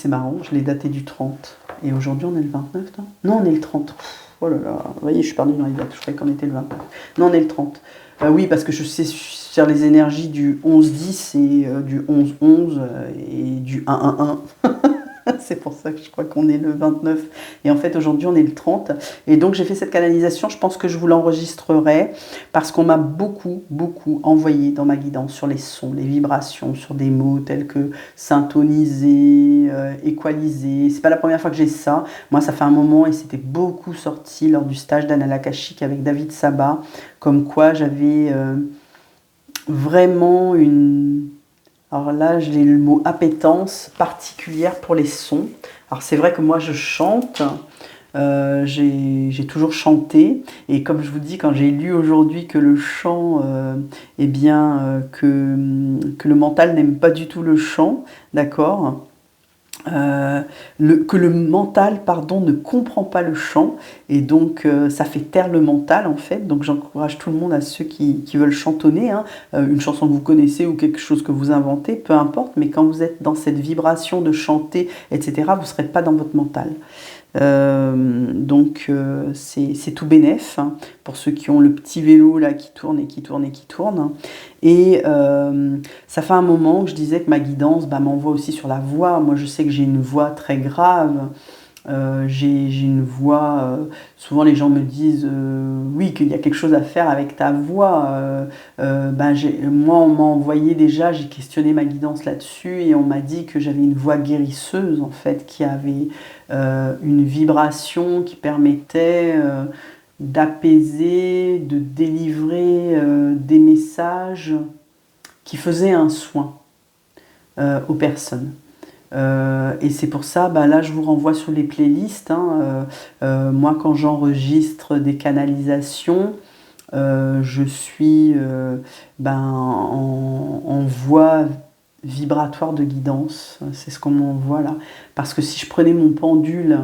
marrant, je l'ai daté du 30. Et aujourd'hui on est le 29, non, on est le 30. Oh là là, vous voyez, je suis perdu dans les dates, je croyais qu'on était le 29. Non, on est le 30. Oui, parce que je sais sur les énergies du 11-10 et du 11-11 et du 1-1-1. C'est pour ça que je crois qu'on est le 29. Et en fait, aujourd'hui, on est le 30. Et donc, j'ai fait cette canalisation. Je pense que je vous l'enregistrerai parce qu'on m'a beaucoup, beaucoup envoyé dans ma guidance sur les sons, les vibrations, sur des mots tels que syntoniser, équaliser. C'est pas la première fois que j'ai ça. Moi, ça fait un moment et c'était beaucoup sorti lors du stage d'Anna Lakashik avec David Sabat. Comme quoi, j'avais vraiment une... Alors là, j'ai le mot appétence particulière pour les sons. Alors c'est vrai que moi je chante, j'ai toujours chanté. Et comme je vous dis, quand j'ai lu aujourd'hui que le chant, que le mental n'aime pas du tout le chant, d'accord, que le mental, pardon, ne comprend pas le chant et donc ça fait taire le mental en fait. Donc j'encourage tout le monde, à ceux qui veulent chantonner, hein, une chanson que vous connaissez ou quelque chose que vous inventez, peu importe, mais quand vous êtes dans cette vibration de chanter, etc., vous ne serez pas dans votre mental. C'est tout bénef, hein, pour ceux qui ont le petit vélo là qui tourne et qui tourne et qui tourne. Et ça fait un moment que je disais que ma guidance m'envoie aussi sur la voix. Moi je sais que j'ai une voix très grave. J'ai une voix, souvent les gens me disent oui, qu'il y a quelque chose à faire avec ta voix. Moi on m'a envoyé déjà, j'ai questionné ma guidance là-dessus et on m'a dit que j'avais une voix guérisseuse en fait, qui avait une vibration qui permettait d'apaiser, de délivrer des messages qui faisaient un soin aux personnes. Et c'est pour ça, là je vous renvoie sur les playlists, hein, moi quand j'enregistre des canalisations, je suis en voie vibratoire de guidance, c'est ce qu'on m'envoie là. Parce que si je prenais mon pendule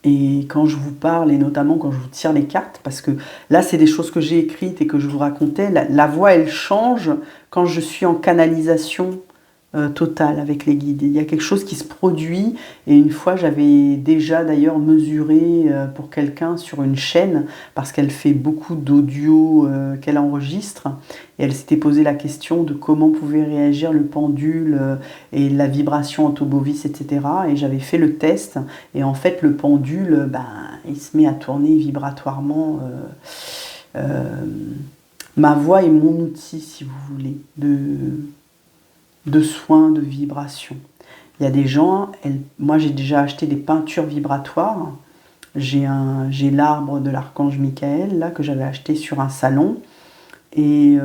et quand je vous parle, et notamment quand je vous tire les cartes, parce que là c'est des choses que j'ai écrites et que je vous racontais, la voix elle change quand je suis en canalisation totale avec les guides. Il y a quelque chose qui se produit, et une fois j'avais déjà d'ailleurs mesuré pour quelqu'un sur une chaîne, parce qu'elle fait beaucoup d'audio qu'elle enregistre, et elle s'était posé la question de comment pouvait réagir le pendule et la vibration en Tobovis, etc. Et j'avais fait le test, et en fait le pendule, il se met à tourner vibratoirement. Ma voix est mon outil, si vous voulez, de soins, de vibration. Il y a des gens, moi j'ai déjà acheté des peintures vibratoires. J'ai l'arbre de l'archange Michael là, que j'avais acheté sur un salon, et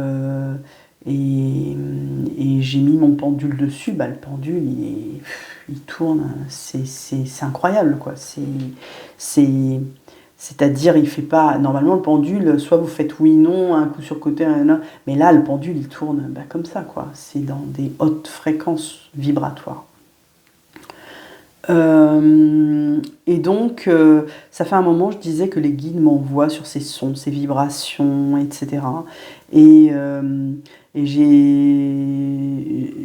j'ai mis mon pendule dessus. Le pendule il tourne, c'est incroyable quoi. C'est-à-dire, il fait pas... Normalement, le pendule, soit vous faites oui, non, un coup sur côté, mais là, le pendule, il tourne comme ça, quoi. C'est dans des hautes fréquences vibratoires. Et donc, ça fait un moment, je disais que les guides m'envoient sur ces sons, ces vibrations, etc. Et,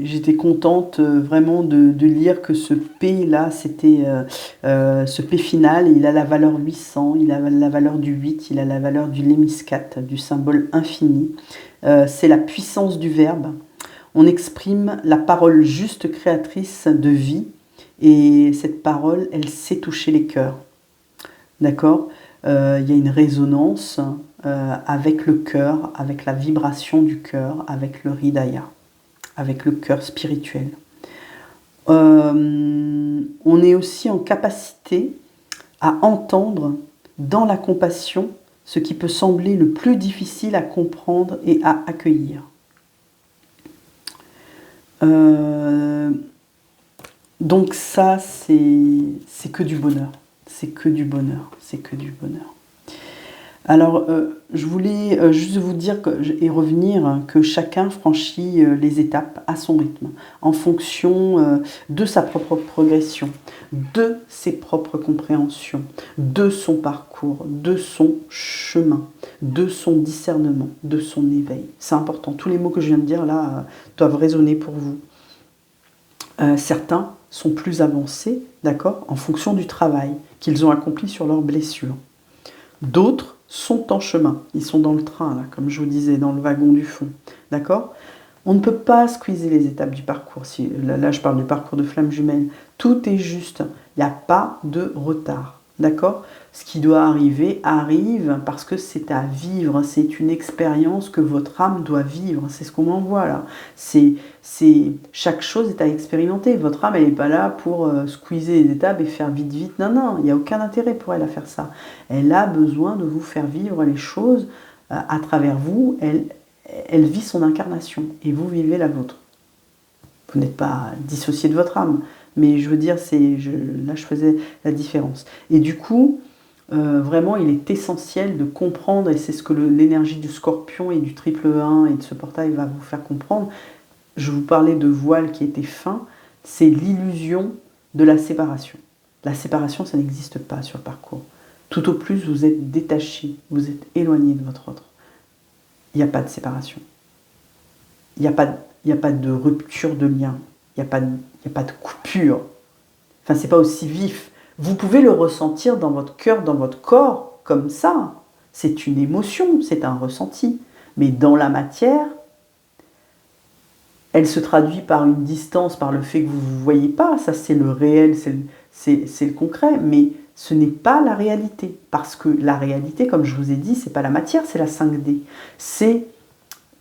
j'étais contente vraiment de lire que ce P-là, c'était ce P final, il a la valeur 800, il a la valeur du 8, il a la valeur du lémiscate, du symbole infini. C'est la puissance du verbe. On exprime la parole juste créatrice de vie. Et cette parole, elle sait toucher les cœurs. D'accord. Il y a une résonance avec le cœur, avec la vibration du cœur, avec le Hridaya, avec le cœur spirituel. On est aussi en capacité à entendre dans la compassion ce qui peut sembler le plus difficile à comprendre et à accueillir. Donc ça, c'est que du bonheur. C'est que du bonheur. C'est que du bonheur. Alors, je voulais juste vous dire et revenir que chacun franchit les étapes à son rythme, en fonction de sa propre progression, de ses propres compréhensions, de son parcours, de son chemin, de son discernement, de son éveil. C'est important. Tous les mots que je viens de dire là doivent résonner pour vous. Certains sont plus avancés, d'accord, en fonction du travail qu'ils ont accompli sur leurs blessures. D'autres sont en chemin, ils sont dans le train, là, comme je vous disais, dans le wagon du fond, d'accord. On ne peut pas squeezer les étapes du parcours, là je parle du parcours de flamme jumelle, tout est juste, il n'y a pas de retard, d'accord. Ce qui doit arriver, arrive parce que c'est à vivre, c'est une expérience que votre âme doit vivre, c'est ce qu'on m'envoie là. Chaque chose est à expérimenter, votre âme elle n'est pas là pour squeezer les étapes et faire vite vite, non, il n'y a aucun intérêt pour elle à faire ça. Elle a besoin de vous faire vivre les choses à travers vous, elle vit son incarnation et vous vivez la vôtre. Vous n'êtes pas dissocié de votre âme, mais je veux dire, là je faisais la différence. Et du coup, vraiment, il est essentiel de comprendre, et c'est ce que l'énergie du scorpion et du triple 1 et de ce portail va vous faire comprendre. Je vous parlais de voile qui était fin, c'est l'illusion de la séparation. La séparation, ça n'existe pas sur le parcours. Tout au plus, vous êtes détaché, vous êtes éloigné de votre autre. Il n'y a pas de séparation. Il n'y a pas de rupture de lien. Il n'y a pas de coupure. Enfin, c'est pas aussi vif. Vous pouvez le ressentir dans votre cœur, dans votre corps, comme ça. C'est une émotion, c'est un ressenti. Mais dans la matière, elle se traduit par une distance, par le fait que vous ne vous voyez pas. Ça, c'est le réel, c'est le concret. Mais ce n'est pas la réalité. Parce que la réalité, comme je vous ai dit, ce n'est pas la matière, c'est la 5D. C'est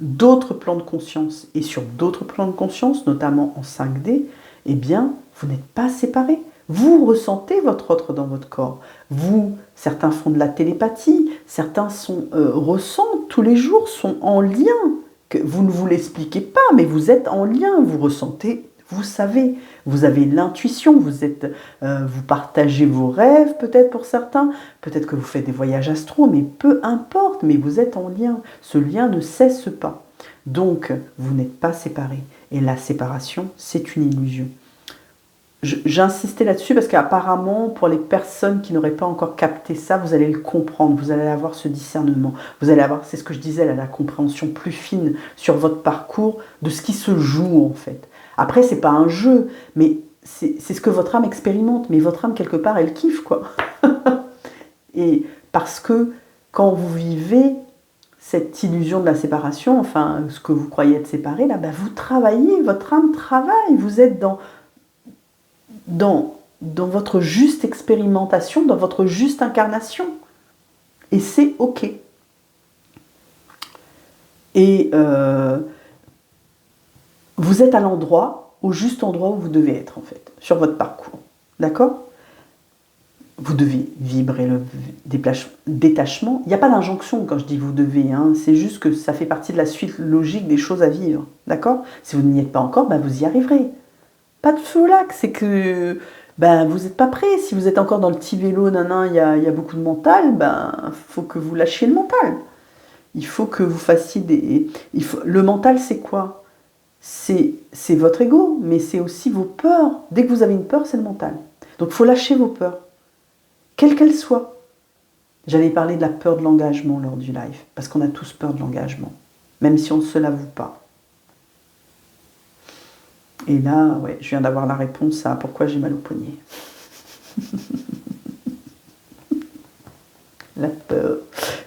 d'autres plans de conscience. Et sur d'autres plans de conscience, notamment en 5D, eh bien, vous n'êtes pas séparés. Vous ressentez votre autre dans votre corps. Certains font de la télépathie, certains ressentent tous les jours, sont en lien. Que vous ne vous l'expliquez pas, mais vous êtes en lien, vous ressentez, vous savez, vous avez l'intuition, vous partagez vos rêves peut-être pour certains, peut-être que vous faites des voyages astro, mais peu importe, mais vous êtes en lien. Ce lien ne cesse pas. Donc, vous n'êtes pas séparés. Et la séparation, c'est une illusion. J'insistais là-dessus parce qu'apparemment, pour les personnes qui n'auraient pas encore capté ça, vous allez le comprendre, vous allez avoir ce discernement. Vous allez avoir, c'est ce que je disais, la compréhension plus fine sur votre parcours de ce qui se joue en fait. Après, c'est pas un jeu, mais c'est ce que votre âme expérimente. Mais votre âme, quelque part, elle kiffe, quoi. Et parce que quand vous vivez cette illusion de la séparation, enfin, ce que vous croyez être séparé, là, ben, vous travaillez, votre âme travaille, vous êtes dans votre juste expérimentation, dans votre juste incarnation. Et c'est OK. Et vous êtes à l'endroit, au juste endroit où vous devez être, en fait, sur votre parcours. D'accord ? Vous devez vibrer le détachement. Il n'y a pas d'injonction quand je dis vous devez, hein. C'est juste que ça fait partie de la suite logique des choses à vivre. D'accord ? Si vous n'y êtes pas encore, ben vous y arriverez. Pas de feu lac, c'est que vous n'êtes pas prêt. Si vous êtes encore dans le petit vélo, il y a beaucoup de mental, faut que vous lâchiez le mental. Il faut que vous fassiez le mental, c'est quoi ? C'est votre ego, mais c'est aussi vos peurs. Dès que vous avez une peur, c'est le mental. Donc il faut lâcher vos peurs, quelles qu'elles soient. J'allais parler de la peur de l'engagement lors du live, parce qu'on a tous peur de l'engagement, même si on ne se l'avoue pas. Et là, ouais, je viens d'avoir la réponse à pourquoi j'ai mal au poignet. La peur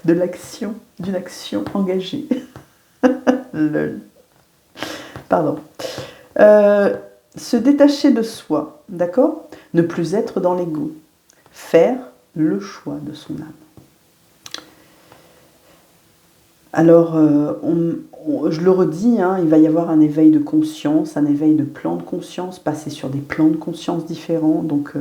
de l'action, d'une action engagée. Lol. Pardon. Se détacher de soi, d'accord? Ne plus être dans l'ego. Faire le choix de son âme. Alors, je le redis, hein, il va y avoir un éveil de conscience, un éveil de plan de conscience, passer sur des plans de conscience différents, donc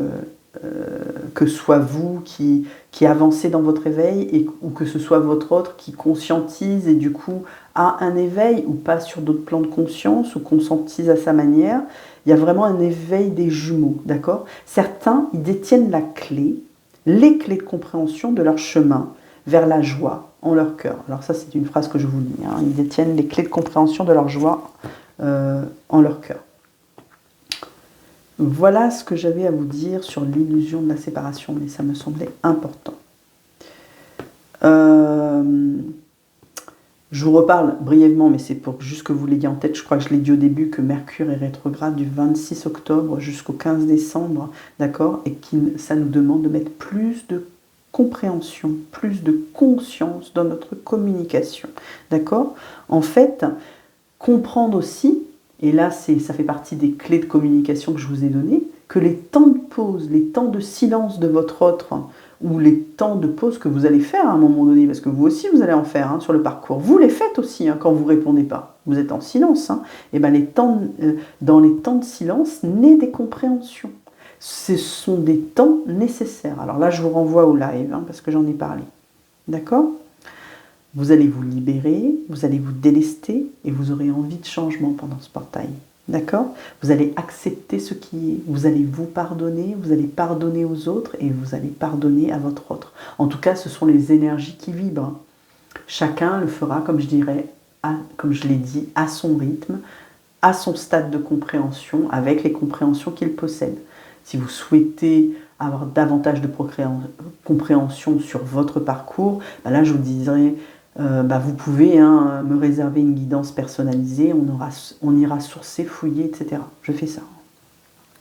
que ce soit vous qui avancez dans votre éveil ou que ce soit votre autre qui conscientise et du coup a un éveil ou passe sur d'autres plans de conscience ou conscientise à sa manière. Il y a vraiment un éveil des jumeaux, d'accord? Certains, ils détiennent la clé, les clés de compréhension de leur chemin vers la joie en leur cœur. Alors ça, c'est une phrase que je vous lis. Hein. Ils détiennent les clés de compréhension de leur joie en leur cœur. Voilà ce que j'avais à vous dire sur l'illusion de la séparation, mais ça me semblait important. Je vous reparle brièvement, mais c'est pour juste que vous l'ayez en tête. Je crois que je l'ai dit au début, que Mercure est rétrograde du 26 octobre jusqu'au 15 décembre, d'accord? Et ça nous demande de mettre plus de compréhension, plus de conscience dans notre communication, d'accord? En fait, comprendre aussi, et là ça fait partie des clés de communication que je vous ai données, que les temps de pause, les temps de silence de votre autre, ou les temps de pause que vous allez faire à un moment donné, parce que vous aussi vous allez en faire hein, sur le parcours, vous les faites aussi hein, quand vous ne répondez pas, vous êtes en silence, hein, et ben dans les temps de silence naît des compréhensions. Ce sont des temps nécessaires. Alors là je vous renvoie au live, hein, parce que j'en ai parlé. D'accord ? Vous allez vous libérer, vous allez vous délester, et vous aurez envie de changement pendant ce portail. D'accord? Vous allez accepter ce qui est, vous allez vous pardonner, vous allez pardonner aux autres et vous allez pardonner à votre autre. En tout cas, ce sont les énergies qui vibrent. Chacun le fera, comme je dirais, comme je l'ai dit, à son rythme, à son stade de compréhension, avec les compréhensions qu'il possède. Si vous souhaitez avoir davantage de compréhension sur votre parcours, là je vous dirais... vous pouvez hein, me réserver une guidance personnalisée, on ira sourcer, fouiller, etc. Je fais ça.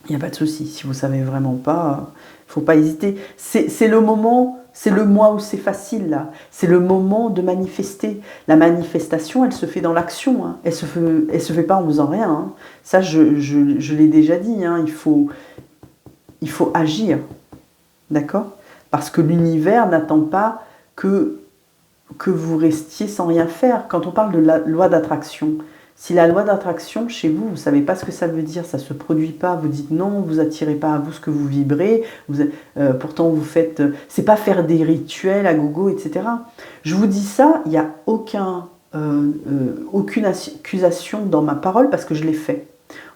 Il n'y a pas de souci. Si vous ne savez vraiment pas, il ne faut pas hésiter. C'est le moment, c'est le mois où c'est facile là. C'est le moment de manifester. La manifestation, elle se fait dans l'action. Hein. Elle se fait pas en faisant rien. Hein. Ça, je l'ai déjà dit. Hein. Il faut agir. D'accord? Parce que l'univers n'attend pas que vous restiez sans rien faire. Quand on parle de la loi d'attraction, si la loi d'attraction, chez vous, vous ne savez pas ce que ça veut dire, ça ne se produit pas, vous dites non, vous n'attirez pas à vous ce que vous vibrez, pourtant vous faites... c'est pas faire des rituels à gogo, etc. Je vous dis ça, il n'y a aucune accusation dans ma parole parce que je l'ai fait.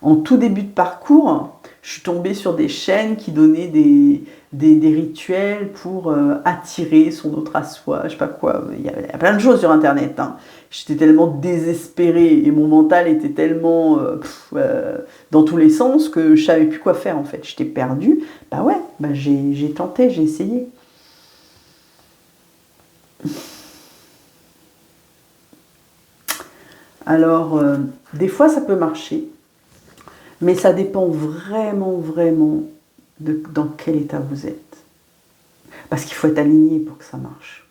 En tout début de parcours, je suis tombée sur des chaînes qui donnaient des rituels pour attirer son autre à soi, je sais pas quoi, il y a plein de choses sur internet. Hein. J'étais tellement désespérée et mon mental était tellement dans tous les sens que je savais plus quoi faire en fait. J'étais perdue. J'ai tenté, j'ai essayé. Alors, des fois ça peut marcher, mais ça dépend vraiment dans quel état vous êtes. Parce qu'il faut être aligné pour que ça marche.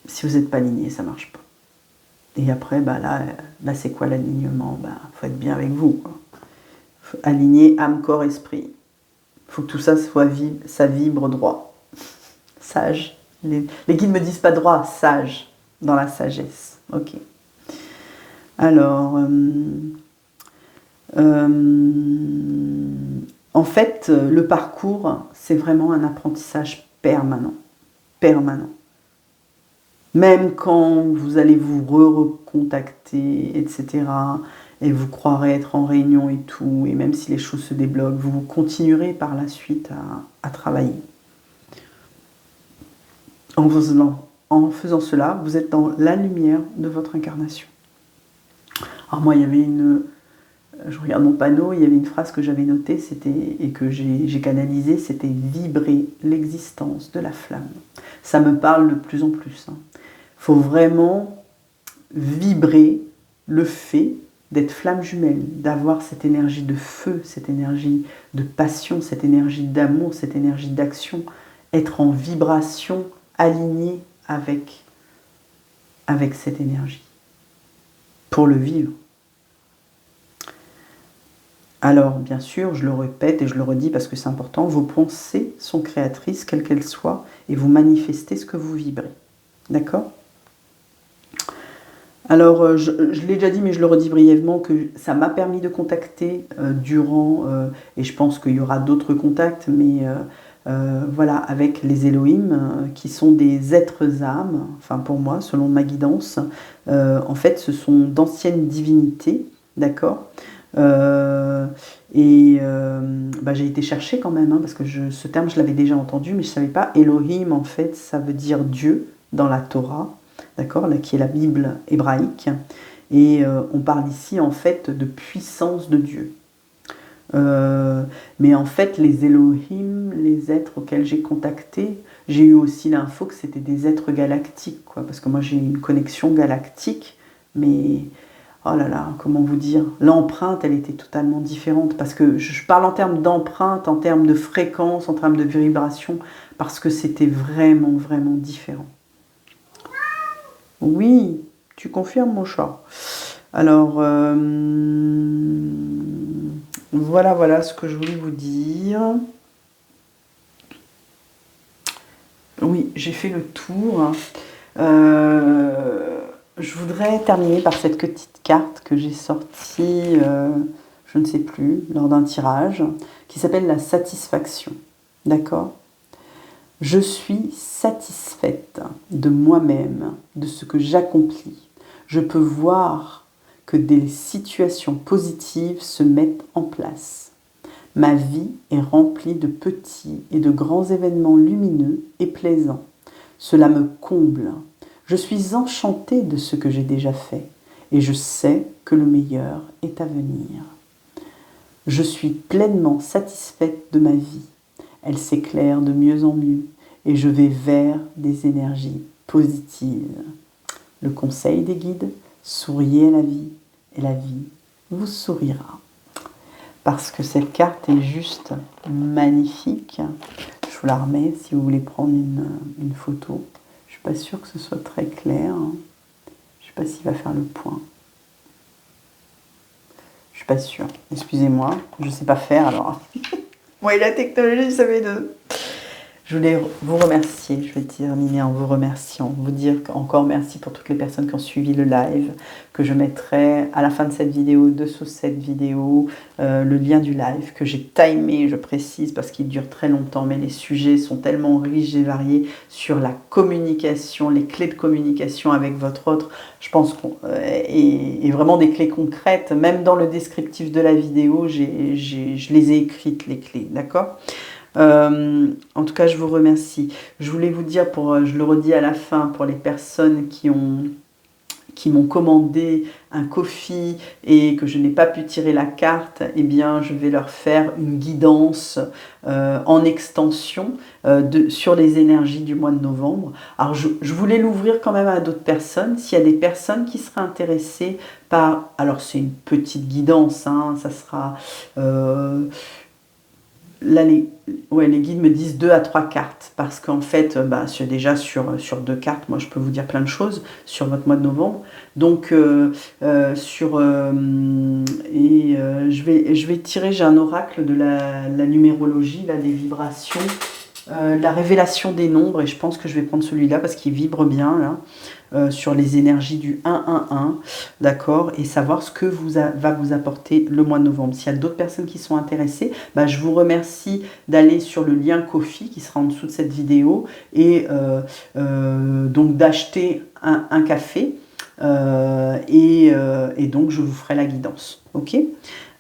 Si vous n'êtes pas aligné, ça ne marche pas. Et après, là c'est quoi l'alignement? Faut être bien avec vous. Quoi. Faut aligner âme, corps, esprit. Il faut que tout ça ça vibre droit. Sage. Les guides me disent pas droit, sage. Dans la sagesse. Ok. Alors... en fait, le parcours, c'est vraiment un apprentissage permanent. Permanent. Même quand vous allez vous recontacter, etc., et vous croirez être en réunion et tout, et même si les choses se débloquent, vous continuerez par la suite à travailler. En faisant cela, vous êtes dans la lumière de votre incarnation. Alors moi, il y avait je regarde mon panneau, il y avait une phrase que j'avais notée, c'était, et que j'ai canalisée, c'était vibrer l'existence de la flamme. Ça me parle de plus en plus. Il faut vraiment vibrer le fait d'être flamme jumelle, d'avoir cette énergie de feu, cette énergie de passion, cette énergie d'amour, cette énergie d'action, être en vibration alignée avec cette énergie, pour le vivre. Alors, bien sûr, je le répète et je le redis parce que c'est important, vos pensées sont créatrices, quelles qu'elles soient, et vous manifestez ce que vous vibrez. D'accord ? Alors, je l'ai déjà dit, mais je le redis brièvement, que ça m'a permis de contacter durant, et je pense qu'il y aura d'autres contacts, mais voilà, avec les Elohim, qui sont des êtres âmes, enfin pour moi, selon ma guidance. En fait, ce sont d'anciennes divinités, d'accord, j'ai été chercher quand même, parce que ce terme, je l'avais déjà entendu, mais je ne savais pas. Elohim, en fait, ça veut dire Dieu dans la Torah, d'accord, là, qui est la Bible hébraïque. Et on parle ici, en fait, de puissance de Dieu. Mais en fait, les Elohim, les êtres auxquels j'ai contacté, j'ai eu aussi l'info que c'était des êtres galactiques, quoi, parce que moi, j'ai une connexion galactique, mais... Oh là là, comment vous dire, l'empreinte, elle était totalement différente, parce que je parle en termes d'empreinte, en termes de fréquence, en termes de vibration, parce que c'était vraiment, vraiment différent. Oui, tu confirmes, mon chat. Alors, voilà ce que je voulais vous dire. Oui, j'ai fait le tour. Je voudrais terminer par cette petite carte que j'ai sortie, je ne sais plus, lors d'un tirage, qui s'appelle la satisfaction. D'accord ? Je suis satisfaite de moi-même, de ce que j'accomplis. Je peux voir que des situations positives se mettent en place. Ma vie est remplie de petits et de grands événements lumineux et plaisants. Cela me comble. Je suis enchantée de ce que j'ai déjà fait et je sais que le meilleur est à venir. Je suis pleinement satisfaite de ma vie. Elle s'éclaire de mieux en mieux et je vais vers des énergies positives. Le conseil des guides, souriez à la vie et la vie vous sourira. Parce que cette carte est juste magnifique. Je vous la remets si vous voulez prendre une photo. Je ne suis pas sûre que ce soit très clair. Je ne sais pas s'il va faire le point. Je ne suis pas sûre. Excusez-moi, je ne sais pas faire alors. Moi et la technologie, ça fait deux. Je voulais vous remercier, je vais terminer en vous remerciant, vous dire encore merci pour toutes les personnes qui ont suivi le live, que je mettrai à la fin de cette vidéo, dessous cette vidéo, le lien du live, que j'ai timé, je précise, parce qu'il dure très longtemps, mais les sujets sont tellement riches et variés sur la communication, les clés de communication avec votre autre, je pense et vraiment des clés concrètes, même dans le descriptif de la vidéo, je les ai écrites, les clés, d'accord ? En tout cas, je vous remercie. Je voulais vous dire, je le redis à la fin, pour les personnes qui m'ont commandé un coffee et que je n'ai pas pu tirer la carte, eh bien, je vais leur faire une guidance en extension sur les énergies du mois de novembre. Alors, je voulais l'ouvrir quand même à d'autres personnes. S'il y a des personnes qui seraient intéressées par... Alors, c'est une petite guidance, hein, ça sera... Là, les guides me disent 2 à 3 cartes, parce qu'en fait, déjà sur 2 cartes, moi je peux vous dire plein de choses sur votre mois de novembre. Donc, je vais tirer, j'ai un oracle de la numérologie, là, des vibrations, la révélation des nombres, et je pense que je vais prendre celui-là parce qu'il vibre bien, là. Sur les énergies du 1-1-1, d'accord, et savoir ce que va vous apporter le mois de novembre. S'il y a d'autres personnes qui sont intéressées, je vous remercie d'aller sur le lien Ko-fi qui sera en dessous de cette vidéo et donc d'acheter un café et donc je vous ferai la guidance, ok ?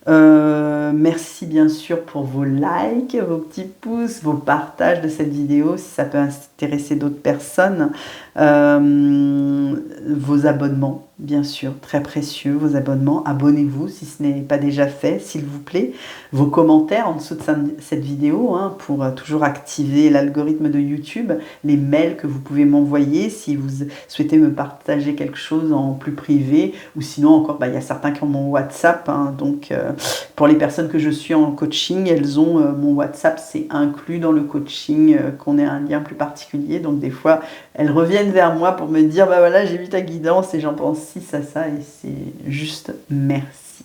Merci bien sûr pour vos likes, vos petits pouces, vos partages de cette vidéo si ça peut intéresser d'autres personnes. Vos abonnements, bien sûr, très précieux, vos abonnements. Abonnez-vous si ce n'est pas déjà fait, s'il vous plaît. Vos commentaires en dessous de cette vidéo hein, pour toujours activer l'algorithme de YouTube. Les mails que vous pouvez m'envoyer si vous souhaitez me partager quelque chose en plus privé. Ou sinon encore, il y a certains qui ont mon WhatsApp. Hein, donc pour les personnes que je suis en coaching, elles ont mon WhatsApp, c'est inclus dans le coaching, qu'on ait un lien plus particulier. Donc des fois, elles reviennent vers moi pour me dire, bah voilà, j'ai vu ta guidance et j'en pense ci, ça, et c'est juste merci.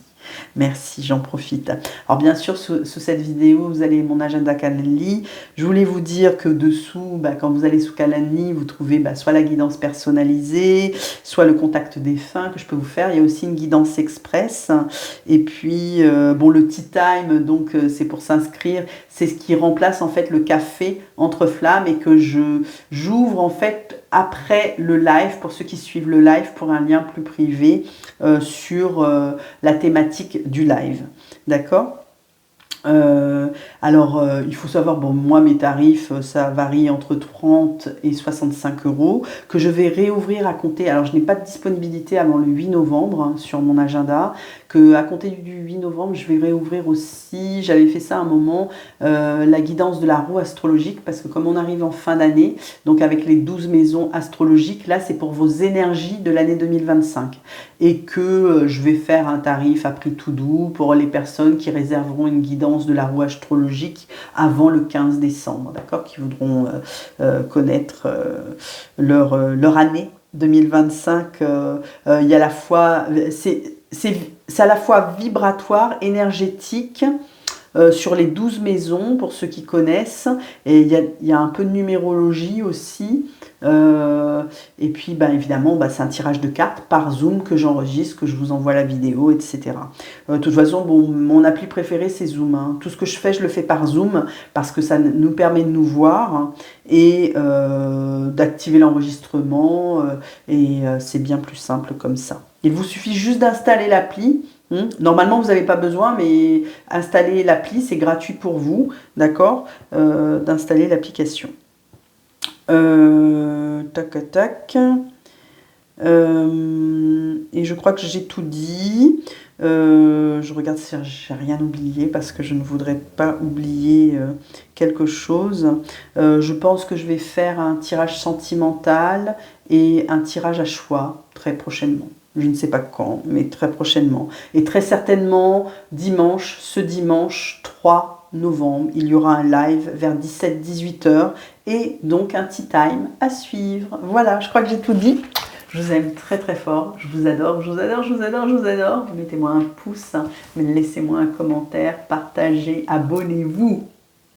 Merci, j'en profite. Alors bien sûr, sous cette vidéo, vous avez mon agenda Calendly. Je voulais vous dire que dessous, quand vous allez sous Calendly, vous trouvez soit la guidance personnalisée, soit le contact défunt que je peux vous faire. Il y a aussi une guidance express. Et puis, bon, le tea time, donc c'est pour s'inscrire. C'est ce qui remplace en fait le café entre flammes et que j'ouvre en fait après le live, pour ceux qui suivent le live, pour un lien plus privé sur la thématique du live. D'accord ? Il faut savoir, bon, moi mes tarifs, ça varie entre 30 et 65 euros, que je vais réouvrir à compter, alors je n'ai pas de disponibilité avant le 8 novembre hein, sur mon agenda, que à compter du 8 novembre, je vais réouvrir aussi, j'avais fait ça à un moment, la guidance de la roue astrologique, parce que comme on arrive en fin d'année, donc avec les 12 maisons astrologiques, là c'est pour vos énergies de l'année 2025, et que je vais faire un tarif à prix tout doux pour les personnes qui réserveront une guidance de la roue astrologique avant le 15 décembre, d'accord, qui voudront connaître leur année 2025. Il y a la fois, c'est à la fois vibratoire, énergétique, sur les 12 maisons, pour ceux qui connaissent, et il y a un peu de numérologie aussi, et puis évidemment c'est un tirage de cartes par Zoom que j'enregistre, que je vous envoie la vidéo, etc. De toute façon, bon, mon appli préférée c'est Zoom, hein. Tout ce que je fais, je le fais par Zoom, parce que ça nous permet de nous voir, hein, et d'activer l'enregistrement, et c'est bien plus simple comme ça. Il vous suffit juste d'installer l'appli. Normalement, vous n'avez pas besoin, mais installer l'appli, c'est gratuit pour vous, d'accord, d'installer l'application. Tac, tac. Et je crois que j'ai tout dit. Je regarde si j'ai rien oublié, parce que je ne voudrais pas oublier quelque chose. Je pense que je vais faire un tirage sentimental et un tirage à choix très prochainement. Je ne sais pas quand, mais très prochainement. Et très certainement, ce dimanche 3 novembre, il y aura un live vers 17-18 heures et donc un tea time à suivre. Voilà, je crois que j'ai tout dit. Je vous aime très très fort, je vous adore, je vous adore, je vous adore, je vous adore. Mettez-moi un pouce, laissez-moi un commentaire, partagez, abonnez-vous.